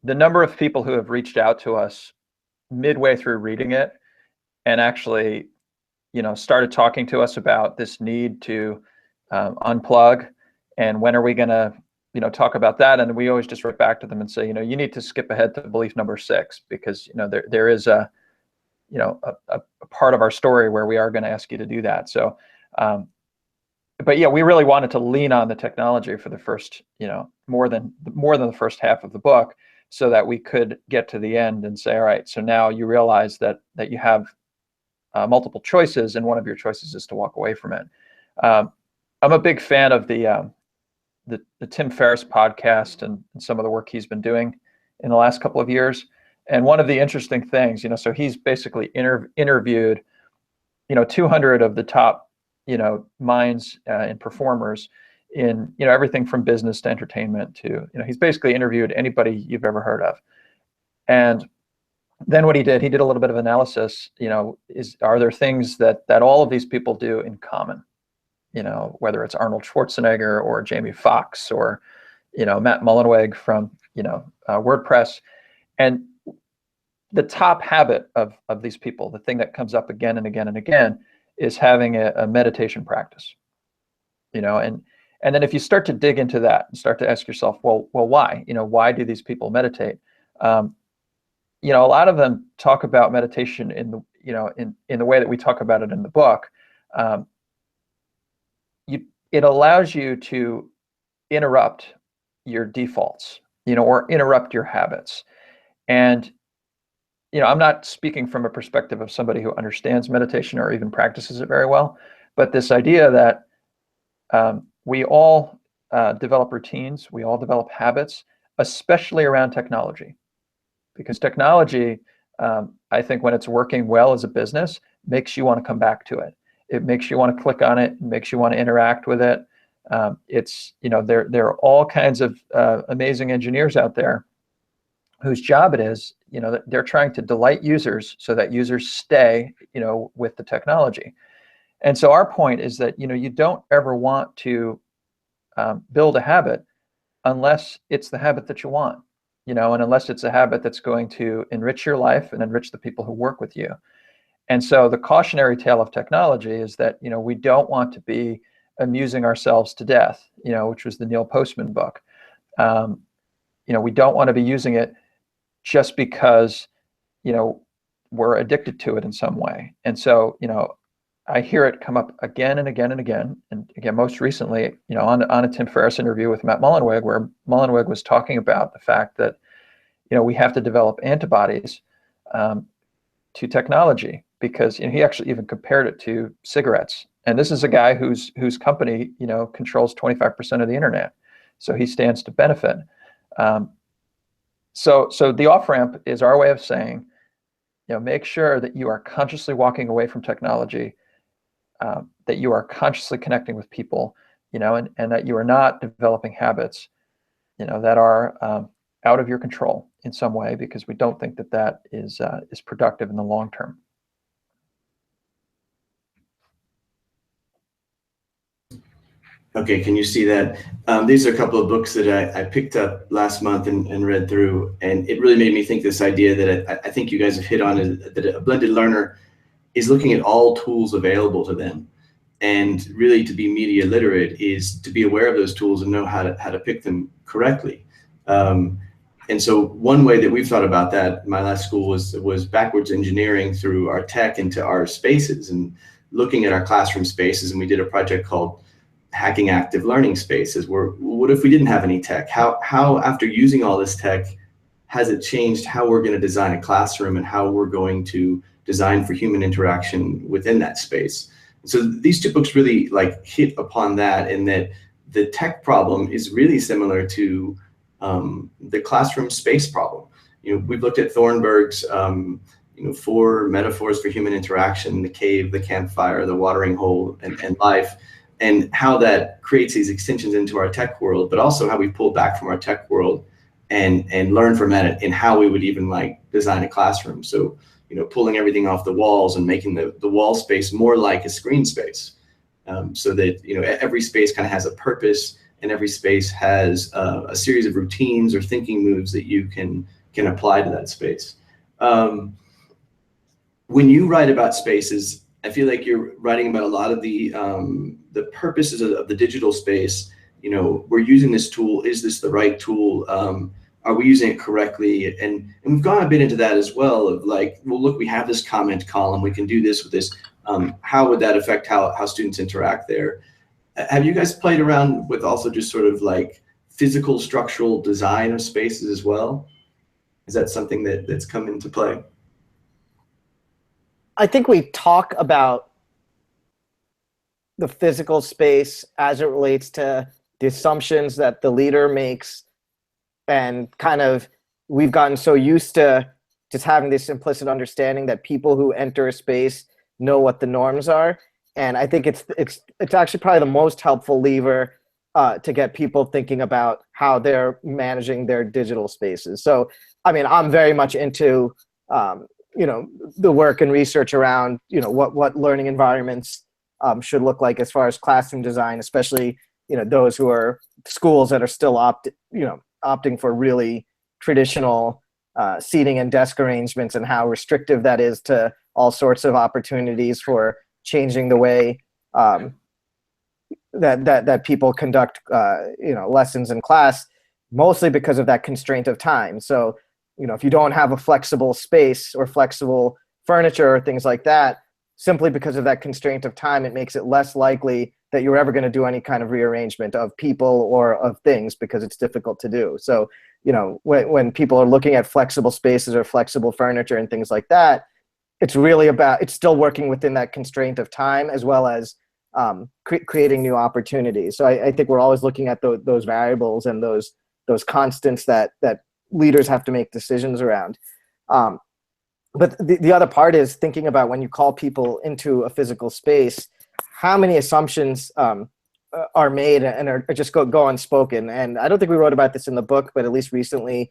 the number of people who have reached out to us midway through reading it and actually, started talking to us about this need to unplug, and when are we going to, talk about that? And we always just write back to them and say, you need to skip ahead to belief number 6, because, there is a part of our story where we are going to ask you to do that. So, but yeah, we really wanted to lean on the technology for the first, more than the first half of the book, so that we could get to the end and say, all right, so now you realize that you have multiple choices, and one of your choices is to walk away from it. I'm a big fan of the Tim Ferriss podcast and some of the work he's been doing in the last couple of years. And one of the interesting things, so he's basically interviewed, 200 of the top, minds and performers in, everything from business to entertainment to, he's basically interviewed anybody you've ever heard of. And then what he did a little bit of analysis, are there things that all of these people do in common? Whether it's Arnold Schwarzenegger or Jamie Foxx or, Matt Mullenweg from, WordPress. And the top habit of these people, the thing that comes up again and again and again, is having a meditation practice. And then if you start to dig into that and start to ask yourself, well, why? Why do these people meditate? A lot of them talk about meditation in the way that we talk about it in the book. It allows you to interrupt your defaults, or interrupt your habits. And I'm not speaking from a perspective of somebody who understands meditation or even practices it very well, but this idea that we all develop routines, we all develop habits, especially around technology, because technology, I think when it's working well as a business, makes you want to come back to it. It makes you want to click on it, it makes you want to interact with it. There are all kinds of amazing engineers out there whose job it is, that they're trying to delight users so that users stay, with the technology. And so our point is that, you don't ever want to build a habit unless it's the habit that you want, and unless it's a habit that's going to enrich your life and enrich the people who work with you. And so the cautionary tale of technology is that, we don't want to be amusing ourselves to death, which was the Neil Postman book. We don't want to be using it just because, we're addicted to it in some way. And so, I hear it come up again and again and again. And again, most recently, on a Tim Ferriss interview with Matt Mullenweg, where Mullenweg was talking about the fact that, we have to develop antibodies to technology, because he actually even compared it to cigarettes. And this is a guy whose company, controls 25% of the internet. So he stands to benefit. So the off-ramp is our way of saying, make sure that you are consciously walking away from technology, that you are consciously connecting with people, and that you are not developing habits, that are out of your control in some way, because we don't think that is productive in the long term. Okay, can you see that? These are a couple of books that I picked up last month and read through, and it really made me think this idea that I think you guys have hit on, is that a blended learner is looking at all tools available to them. And really, to be media literate is to be aware of those tools and know how to pick them correctly. And so one way that we've thought about that, my last school was backwards engineering through our tech into our spaces and looking at our classroom spaces. And we did a project called Hacking Active Learning Spaces, where what if we didn't have any tech? How after using all this tech, has it changed how we're going to design a classroom and how we're going to design for human interaction within that space? So these two books really hit upon that, in that the tech problem is really similar to the classroom space problem. We've looked at Thornburg's 4 metaphors for human interaction: the cave, the campfire, the watering hole, and life, and how that creates these extensions into our tech world, but also how we pull back from our tech world and learn from that in how we would even design a classroom. So, pulling everything off the walls and making the wall space more like a screen space, so that, every space kind of has a purpose, and every space has a series of routines or thinking moves that you can apply to that space. When you write about spaces, I feel like you're writing about a lot of the purposes of the digital space. We're using this tool. Is this the right tool? Are we using it correctly? And we've gone a bit into that as well, of well, look, we have this comment column. We can do this with this. How would that affect how students interact there? Have you guys played around with also just sort of physical structural design of spaces as well? Is that something that's come into play? I think we talk about the physical space as it relates to the assumptions that the leader makes, and kind of we've gotten so used to just having this implicit understanding that people who enter a space know what the norms are. And I think it's actually probably the most helpful lever to get people thinking about how they're managing their digital spaces. So, I mean, I'm very much into the work and research around what learning environments should look like as far as classroom design, especially those who are schools that are still opting for really traditional seating and desk arrangements, and how restrictive that is to all sorts of opportunities for changing the way that people conduct lessons in class, mostly because of that constraint of time. So if you don't have a flexible space or flexible furniture or things like that, simply because of that constraint of time, it makes it less likely that you're ever going to do any kind of rearrangement of people or of things, because it's difficult to do. So when people are looking at flexible spaces or flexible furniture and things like that, it's really about, it's still working within that constraint of time as well as creating new opportunities. So I think we're always looking at those variables and those constants that leaders have to make decisions around. But the other part is thinking about when you call people into a physical space, how many assumptions are made and are just go unspoken. And I don't think we wrote about this in the book, but at least recently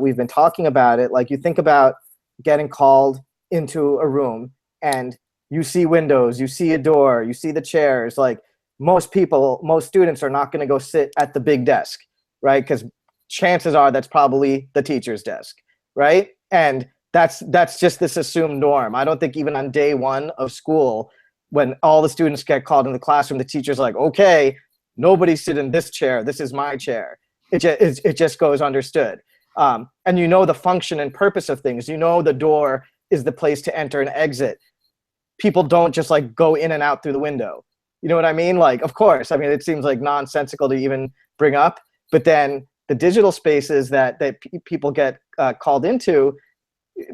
we've been talking about it. Like, you think about getting called into a room and you see windows, you see a door, you see the chairs. Like, most students are not going to go sit at the big desk, right? Because chances are that's probably the teacher's desk, right? And that's just this assumed norm. I don't think even on day one of school, when all the students get called in the classroom, the teacher's like, okay, nobody sit in this chair. This is my chair. It just goes understood. And the function and purpose of things. The door is the place to enter and exit. People don't just like go in and out through the window. You know what I mean? Like, of course, I mean, it seems like nonsensical to even bring up, but then the digital spaces that people get called into,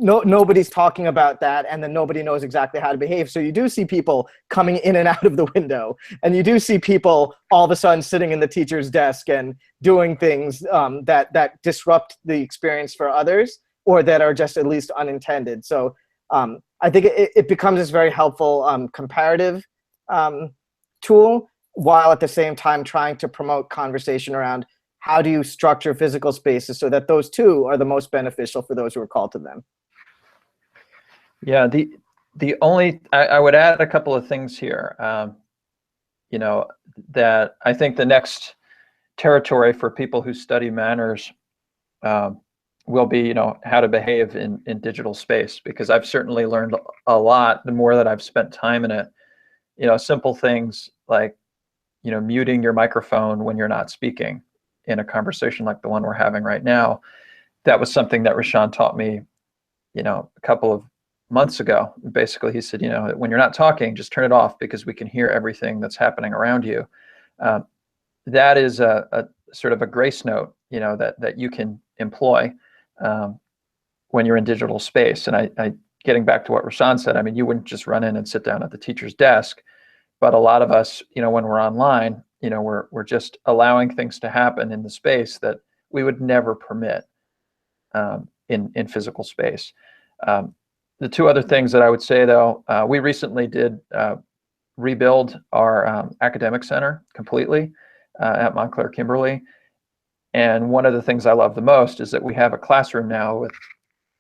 nobody's talking about that, and then nobody knows exactly how to behave. So you do see people coming in and out of the window, and you do see people all of a sudden sitting in the teacher's desk and doing things that disrupt the experience for others, or that are just at least unintended. So I think it becomes this very helpful comparative tool, while at the same time trying to promote conversation around how do you structure physical spaces so that those two are the most beneficial for those who are called to them. Yeah, I would add a couple of things here. That I think the next territory for people who study manners will be, how to behave in digital space, because I've certainly learned a lot the more that I've spent time in it. Simple things like, muting your microphone when you're not speaking in a conversation like the one we're having right now. That was something that Reshan taught me, a couple of months ago. Basically, he said, when you're not talking, just turn it off, because we can hear everything that's happening around you. That is a sort of a grace note, that you can employ when you're in digital space. And I getting back to what Reshan said, I mean, you wouldn't just run in and sit down at the teacher's desk, but a lot of us, when we're online, we're just allowing things to happen in the space that we would never permit in physical space. The two other things that I would say, though, we recently did rebuild our academic center completely at Montclair Kimberly. And one of the things I love the most is that we have a classroom now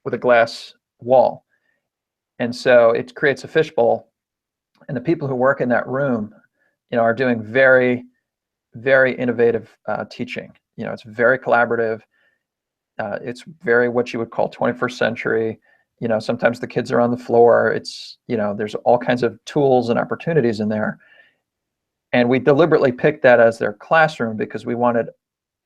with a glass wall. And so it creates a fishbowl. And the people who work in that room, are doing very, very innovative teaching. It's very collaborative. It's very what you would call 21st century. Sometimes the kids are on the floor. It's, there's all kinds of tools and opportunities in there. And we deliberately picked that as their classroom because we wanted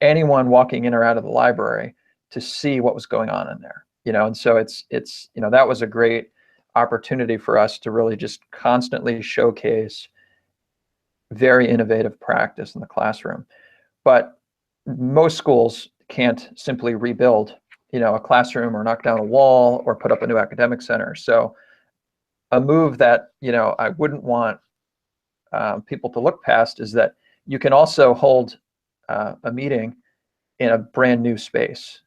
anyone walking in or out of the library to see what was going on in there. And so it's that was a great opportunity for us to really just constantly showcase very innovative practice in the classroom. But most schools can't simply rebuild, a classroom or knock down a wall or put up a new academic center. So a move that, I wouldn't want people to look past is that you can also hold a meeting in a brand new space,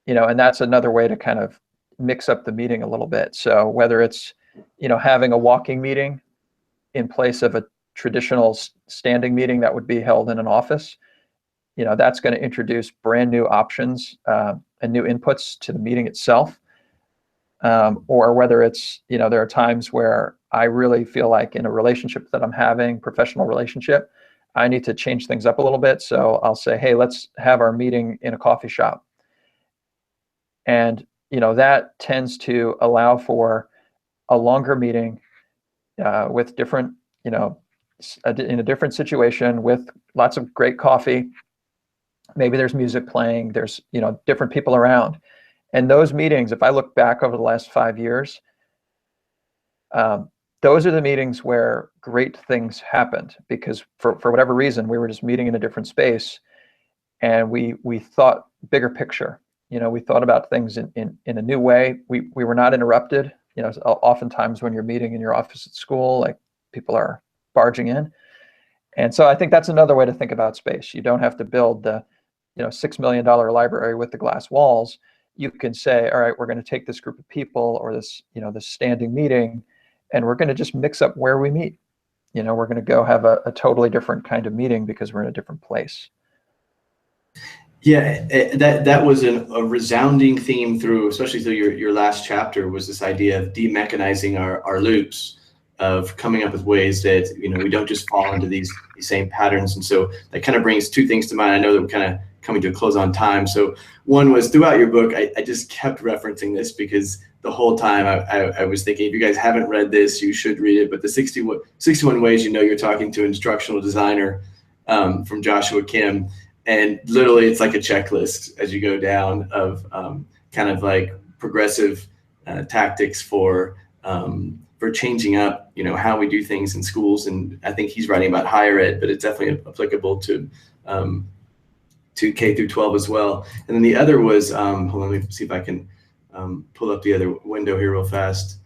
and that's another way to kind of mix up the meeting a little bit. So whether it's, having a walking meeting in place of a traditional standing meeting that would be held in an office, that's going to introduce brand new options and new inputs to the meeting itself. Or whether it's, there are times where I really feel like in a relationship that I'm having, professional relationship, I need to change things up a little bit. So I'll say, hey, let's have our meeting in a coffee shop. And, that tends to allow for a longer meeting with different, in a different situation with lots of great coffee. Maybe there's music playing, there's, different people around. And those meetings, if I look back over the last 5 years, those are the meetings where great things happened because for whatever reason, we were just meeting in a different space. and we thought bigger picture. We thought about things in a new way. We were not interrupted. Oftentimes when you're meeting in your office at school, like people are barging in. And so I think that's another way to think about space. You don't have to build the $6 million library with the glass walls. You can say, all right, we're going to take this group of people or this standing meeting, and we're going to just mix up where we meet. We're going to go have a totally different kind of meeting because we're in a different place. Yeah, that was a resounding theme especially through your last chapter, was this idea of demechanizing our loops, of coming up with ways that we don't just fall into these same patterns. And so that kind of brings two things to mind. I know that we're kind of coming to a close on time. So one was, throughout your book, I just kept referencing this because the whole time I was thinking, if you guys haven't read this, you should read it. But the 61 ways you're talking to an instructional designer, from Joshua Kim. And literally, it's like a checklist as you go down of kind of like progressive tactics for changing up, how we do things in schools. And I think he's writing about higher ed, but it's definitely applicable to K through 12 as well. And then the other was, hold on, let me see if I can pull up the other window here real fast.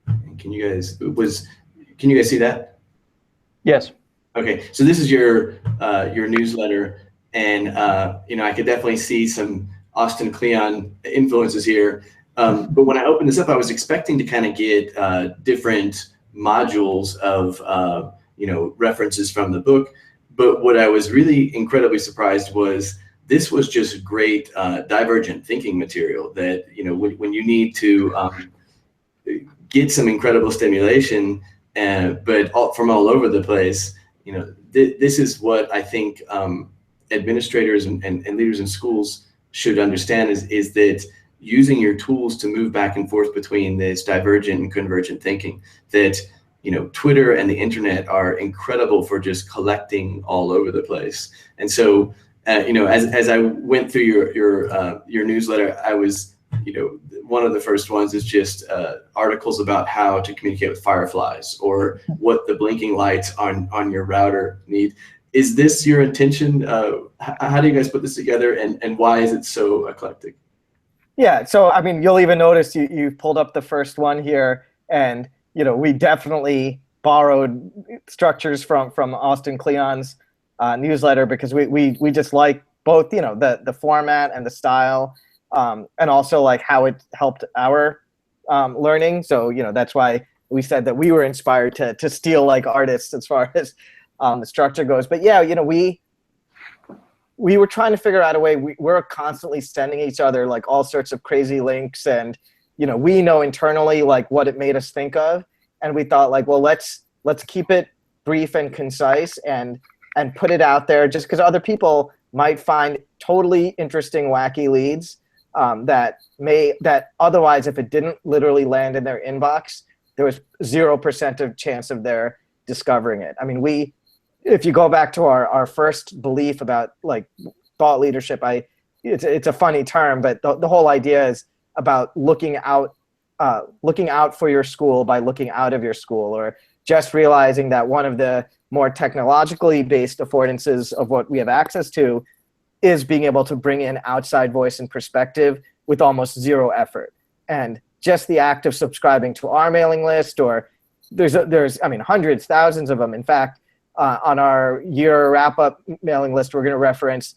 And can you guys see that? Yes. Okay, so this is your newsletter, and I could definitely see some Austin Kleon influences here. But when I opened this up, I was expecting to kind of get different modules of references from the book. But what I was really incredibly surprised was this was just great divergent thinking material that when you need to get some incredible stimulation, but from all over the place. This is what I think administrators and leaders in schools should understand is that using your tools to move back and forth between this divergent and convergent thinking, that Twitter and the internet are incredible for just collecting all over the place. And so as I went through your newsletter, I was one of the first ones is just articles about how to communicate with fireflies, or what the blinking lights on your router need. Is this your intention? How do you guys put this together, and why is it so eclectic? Yeah, so I mean, you'll even notice you pulled up the first one here, and we definitely borrowed structures from Austin Kleon's newsletter, because we just like both the format and the style. And also like how it helped our learning. So, that's why we said that we were inspired to steal like artists as far as the structure goes. But yeah, we were trying to figure out a way. We're constantly sending each other like all sorts of crazy links, and we know internally like what it made us think of. And we thought like, well, let's keep it brief and concise and put it out there, just because other people might find totally interesting, wacky leads. That otherwise, if it didn't literally land in their inbox, there was 0% of chance of their discovering it. I mean, if you go back to our first belief about like thought leadership, it's a funny term, but the whole idea is about looking out for your school by looking out of your school, or just realizing that one of the more technologically based affordances of what we have access to is being able to bring in outside voice and perspective with almost zero effort. And just the act of subscribing to our mailing list, or there's hundreds, thousands of them. In fact, on our year wrap-up mailing list, we're going to reference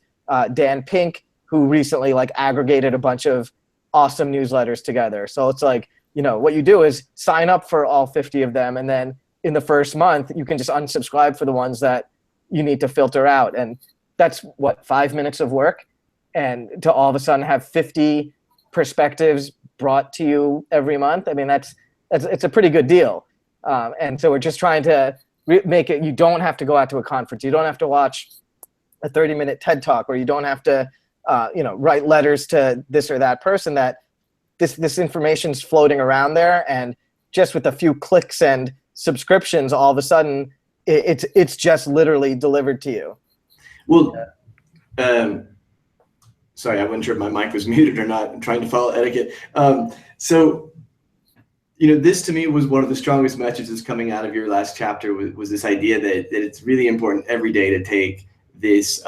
Dan Pink, who recently like aggregated a bunch of awesome newsletters together. So it's like, what you do is sign up for all 50 of them, and then in the first month, you can just unsubscribe for the ones that you need to filter out. And that's 5 minutes of work, and to all of a sudden have 50 perspectives brought to you every month. I mean, it's a pretty good deal. And so we're just trying to make it, you don't have to go out to a conference. You don't have to watch a 30-minute TED Talk, or you don't have to, write letters to this or that person. That this information's floating around there, and just with a few clicks and subscriptions, all of a sudden it's just literally delivered to you. Well, sorry, I wasn't sure if my mic was muted or not. I'm trying to follow etiquette. So, this to me was one of the strongest messages coming out of your last chapter, was this idea that it's really important every day to take this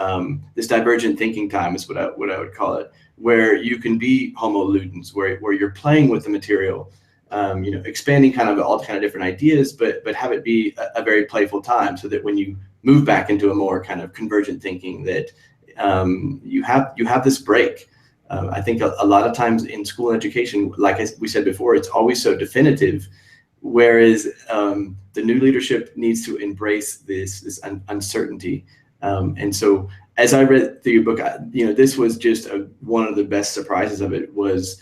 this divergent thinking time is what I would call it, where you can be homo ludens, where you're playing with the material, expanding kind of all kind of different ideas, but have it be a very playful time, so that when you move back into a more kind of convergent thinking, that you have this break. I think a lot of times in school education, like we said before, it's always so definitive, whereas the new leadership needs to embrace this uncertainty. And so as I read through your book, this was just one of the best surprises of it, was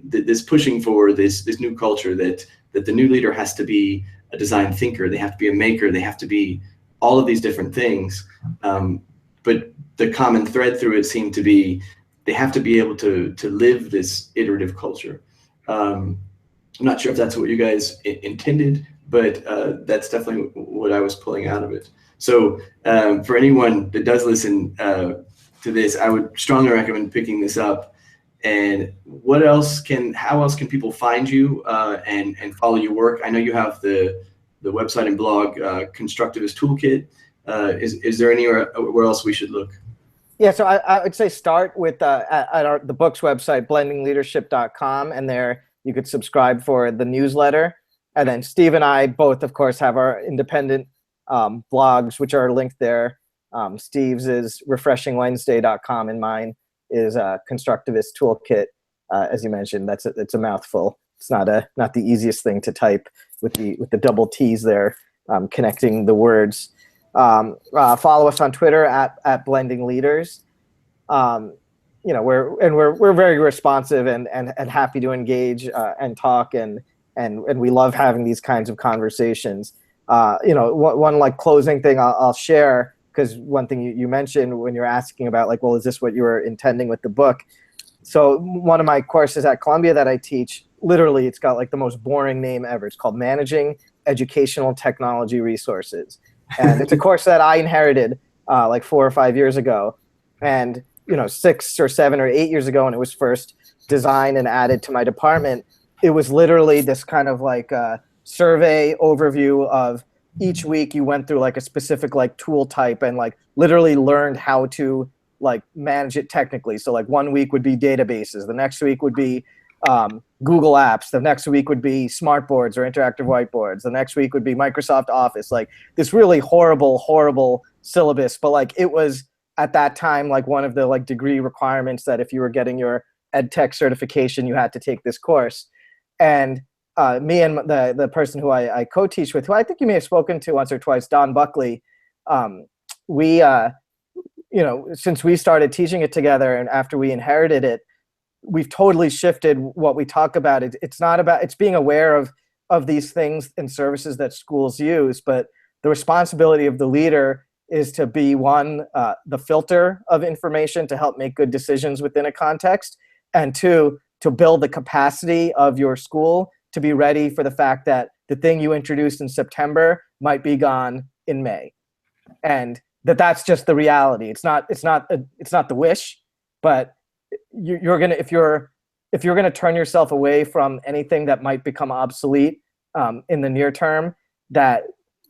this pushing for this new culture that the new leader has to be a design thinker, they have to be a maker, they have to be all of these different things. But the common thread through it seemed to be they have to be able to live this iterative culture. I'm not sure if that's what you guys intended, but that's definitely what I was pulling out of it. So for anyone that does listen to this, I would strongly recommend picking this up. And how else can people find you and follow your work? I know you have the website and blog, Constructivist Toolkit. Is there anywhere where else we should look? Yeah, so I would say start with at the book's website, blendingleadership.com, and there you could subscribe for the newsletter. And then Steve and I both, of course, have our independent blogs, which are linked there. Steve's is refreshingwednesday.com, and mine is Constructivist Toolkit. As you mentioned, it's a mouthful. It's not the easiest thing to type with the double T's there, connecting the words. Follow us on Twitter at Blending Leaders. We're very responsive and happy to engage and talk, and we love having these kinds of conversations. One like closing thing I'll share, because one thing you mentioned when you're asking about, like, well, is this what you were intending with the book? So one of my courses at Columbia that I teach, literally it's got like the most boring name ever. It's called Managing Educational Technology Resources. And it's a course that I inherited like 4 or 5 years ago. And 6 or 7 or 8 years ago, when it was first designed and added to my department, it was literally this kind of like survey overview of each week you went through like a specific like tool type and like literally learned how to like manage it technically. So like 1 week would be databases, the next week would be Google Apps, the next week would be smartboards or interactive whiteboards, the next week would be Microsoft Office, like this really horrible syllabus. But like it was at that time like one of the like degree requirements that if you were getting your ed tech certification, you had to take this course. And me and the person who I co-teach with, who I think you may have spoken to once or twice, Don Buckley, we since we started teaching it together and after we inherited it, we've totally shifted what we talk about. It's being aware of these things and services that schools use, but the responsibility of the leader is to be the filter of information to help make good decisions within a context, and two, to build the capacity of your school to be ready for the fact that the thing you introduced in September might be gone in May, and that's just the reality. It's not the wish, but you're gonna if you're gonna turn yourself away from anything that might become obsolete in the near term,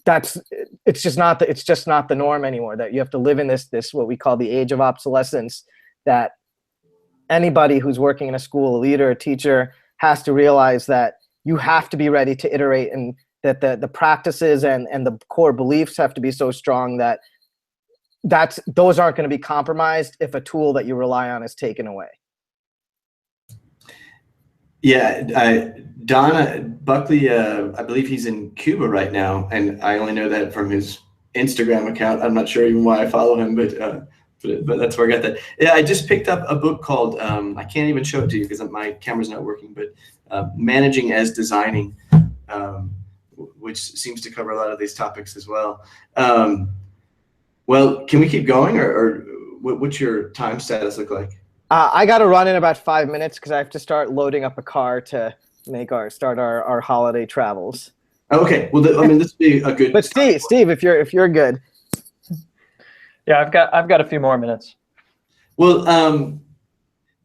it's just not the norm anymore. That you have to live in this what we call the age of obsolescence. That anybody who's working in a school, a leader, a teacher, has to realize that you have to be ready to iterate, and that the practices and the core beliefs have to be so strong that those aren't going to be compromised if a tool that you rely on is taken away. Yeah, Don Buckley, I believe he's in Cuba right now, and I only know that from his Instagram account. I'm not sure even why I follow him, but that's where I got that. Yeah, I just picked up a book called, I can't even show it to you because my camera's not working, but Managing as Designing, which seems to cover a lot of these topics as well. Well, can we keep going, or what's your time status look like? I got to run in about 5 minutes because I have to start loading up a car to start our holiday travels. Okay, well, this would be a good. But Steve, if you're good. Yeah, I've got a few more minutes. Well,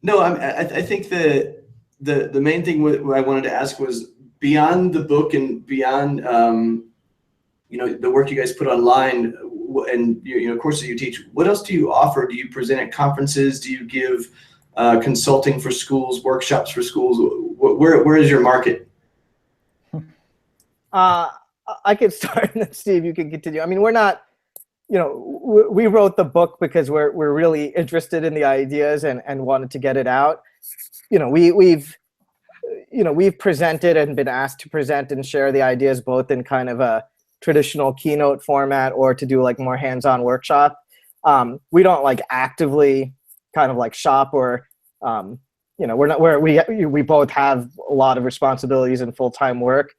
no, I think the main thing what I wanted to ask was, beyond the book and beyond the work you guys put online, and courses you teach, what else do you offer? Do you present at conferences? Do you give consulting for schools, workshops for schools? Where is your market? I could start, and then Steve, you can continue. I mean, we're not, we wrote the book because we're really interested in the ideas and wanted to get it out. We've presented and been asked to present and share the ideas both in kind of a traditional keynote format or to do like more hands-on workshop. We don't like actively kind of like shop or we both have a lot of responsibilities and full-time work.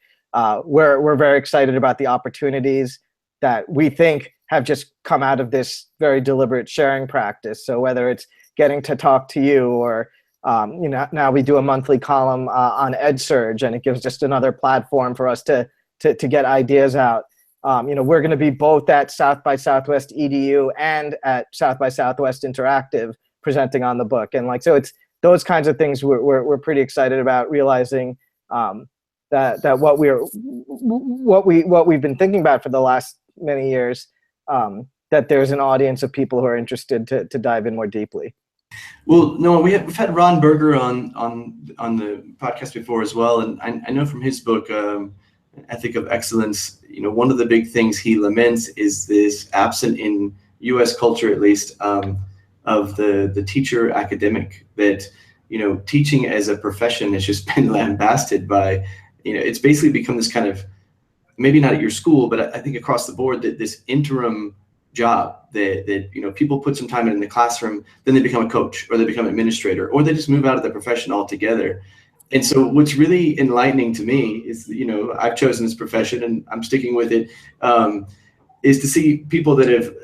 We're very excited about the opportunities that we think have just come out of this very deliberate sharing practice. So whether it's getting to talk to you or now we do a monthly column on EdSurge, and it gives just another platform for us to get ideas out. We're going to be both at South by Southwest EDU and at South by Southwest Interactive presenting on the book, and so it's those kinds of things we're pretty excited about, realizing that what we've been thinking about for the last many years, that there's an audience of people who are interested to dive in more deeply. Well, no, we've had Ron Berger on the podcast before as well, and I know from his book, Ethic of Excellence, one of the big things he laments is this absent in U.S. culture, at least, of the teacher academic, that teaching as a profession has just been lambasted by, it's basically become this kind of, maybe not at your school, but I think across the board, that this interim job that people put some time in the classroom, then they become a coach or they become an administrator or they just move out of the profession altogether. And so what's really enlightening to me is, I've chosen this profession and I'm sticking with it, is to see people that have,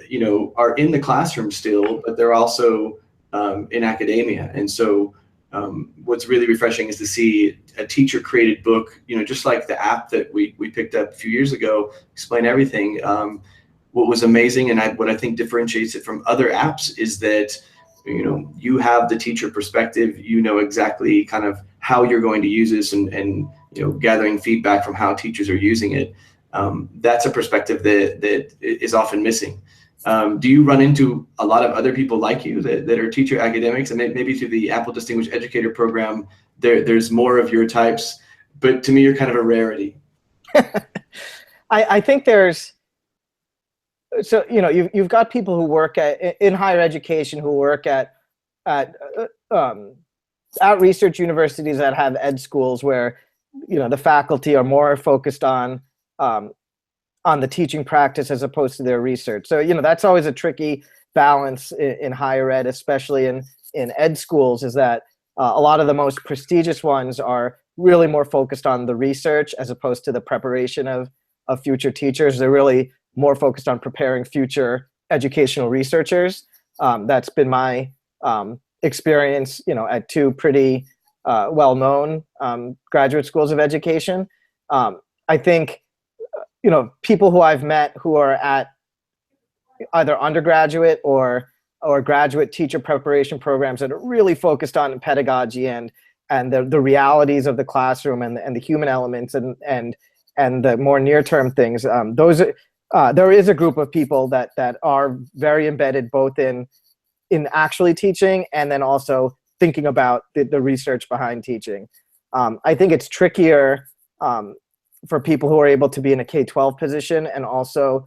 are in the classroom still, but they're also in academia. And so what's really refreshing is to see a teacher created book, just like the app that we picked up a few years ago, Explain Everything. What was amazing and what I think differentiates it from other apps is that, you have the teacher perspective, exactly kind of how you're going to use this and gathering feedback from how teachers are using it. That's a perspective that is often missing. Do you run into a lot of other people like you that are teacher academics, and maybe through the Apple Distinguished Educator Program, there's more of your types, but to me, you're kind of a rarity. I think there's, so you've got people who work in higher education who work at research universities that have ed schools where the faculty are more focused on the teaching practice as opposed to their research. So that's always a tricky balance in higher ed, especially in ed schools, is that a lot of the most prestigious ones are really more focused on the research as opposed to the preparation of future teachers. They're really more focused on preparing future educational researchers. That's been my experience, at two pretty well-known graduate schools of education. I think, people who I've met who are at either undergraduate or graduate teacher preparation programs that are really focused on pedagogy and the realities of the classroom and the human elements and the more near-term things. There is a group of people that are very embedded both in actually teaching and then also thinking about the research behind teaching. I think it's trickier for people who are able to be in a K-12 position and also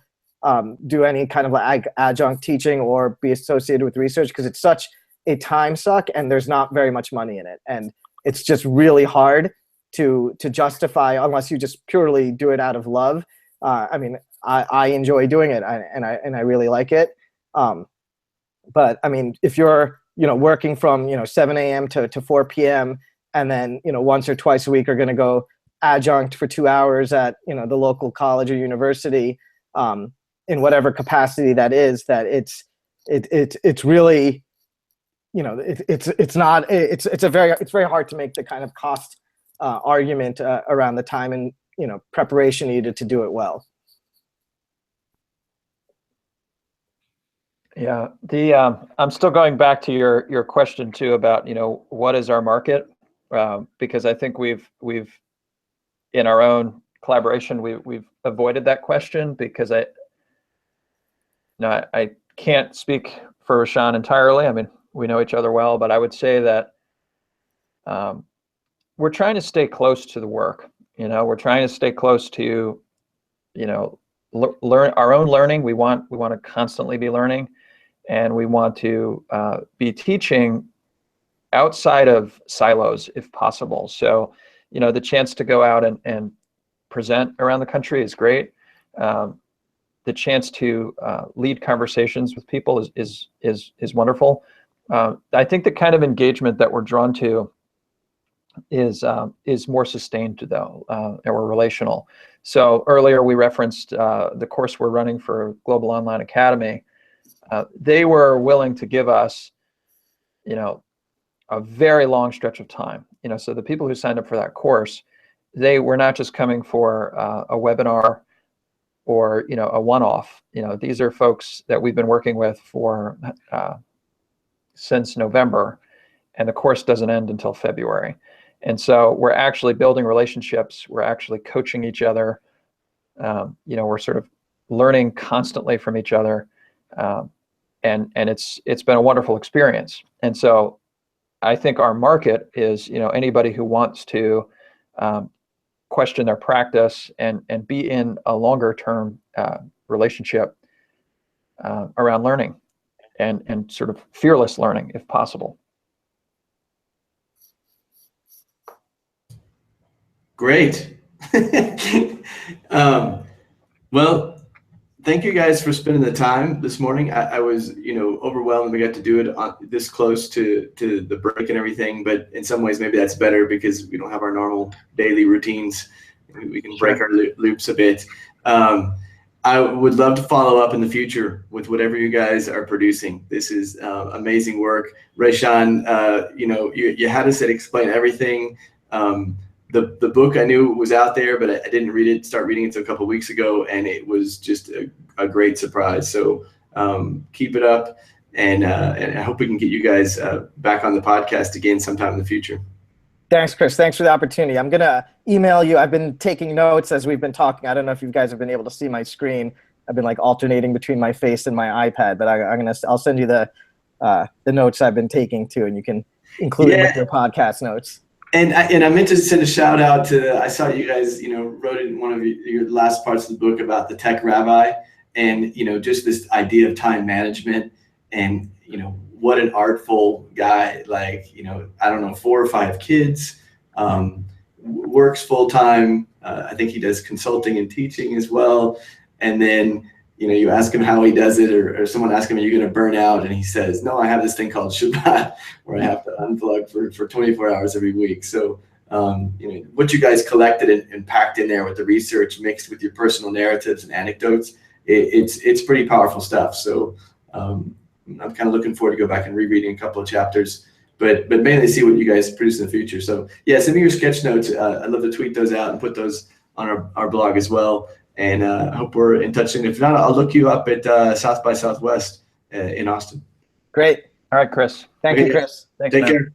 do any kind of like adjunct teaching or be associated with research, because it's such a time suck and there's not very much money in it. And it's just really hard to justify unless you just purely do it out of love. I enjoy doing it and I really like it. But I mean, if you're, working from, 7 a.m. to 4 p.m. and then, once or twice a week are going to go adjunct for 2 hours at, the local college or university, in whatever capacity that is, that it's really, it's very hard to make the kind of cost argument around the time and, preparation needed to do it well. Yeah, I'm still going back to your question too about what is our market, because I think we've in our own collaboration we've avoided that question because I can't speak for Reshan entirely. I mean, we know each other well, but I would say that we're trying to stay close to the work. We're trying to stay close to, learn our own learning. We want to constantly be learning, and we want to be teaching outside of silos if possible. So, the chance to go out and present around the country is great. The chance to lead conversations with people is wonderful. I think the kind of engagement that we're drawn to is more sustained though, or relational. So earlier we referenced the course we're running for Global Online Academy. They were willing to give us, a very long stretch of time. So the people who signed up for that course, they were not just coming for a webinar or a one-off. These are folks that we've been working with for since November, and the course doesn't end until February. And so we're actually building relationships. We're actually coaching each other. We're sort of learning constantly from each other, and it's been a wonderful experience. And so I think our market is anybody who wants to question their practice and be in a longer term relationship around learning and sort of fearless learning if possible. Great. Well, thank you guys for spending the time this morning. I was, overwhelmed we got to do it this close to the break and everything, but in some ways maybe that's better because we don't have our normal daily routines. We can break our loops a bit. I would love to follow up in the future with whatever you guys are producing. This is amazing work. Reshan, you had us explain everything. The book I knew was out there, but I didn't start reading it until a couple of weeks ago, and it was just a great surprise. So keep it up, and I hope we can get you guys back on the podcast again sometime in the future. Thanks, Chris. Thanks for the opportunity. I'm going to email you. I've been taking notes as we've been talking. I don't know if you guys have been able to see my screen. I've been alternating between my face and my iPad, but I'll send you the notes I've been taking too, and you can include them with your podcast notes. And I meant to send a shout out to, I saw you guys, wrote in one of your last parts of the book about the tech rabbi and, just this idea of time management and, what an artful guy, I don't know, 4 or 5 kids, works full time. I think he does consulting and teaching as well. And then, you ask him how he does it, or someone asks him, are you going to burn out? And he says, no, I have this thing called Shabbat where I have to unplug for 24 hours every week. So, what you guys collected and packed in there with the research mixed with your personal narratives and anecdotes, it's pretty powerful stuff. So, I'm kind of looking forward to go back and rereading a couple of chapters, but mainly see what you guys produce in the future. So yeah, send me your sketch notes. I'd love to tweet those out and put those on our blog as well. And I hope we're in touch. And if not, I'll look you up at South by Southwest in Austin. Great. All right, Chris. Thank you, Chris. Thanks, Take man. care.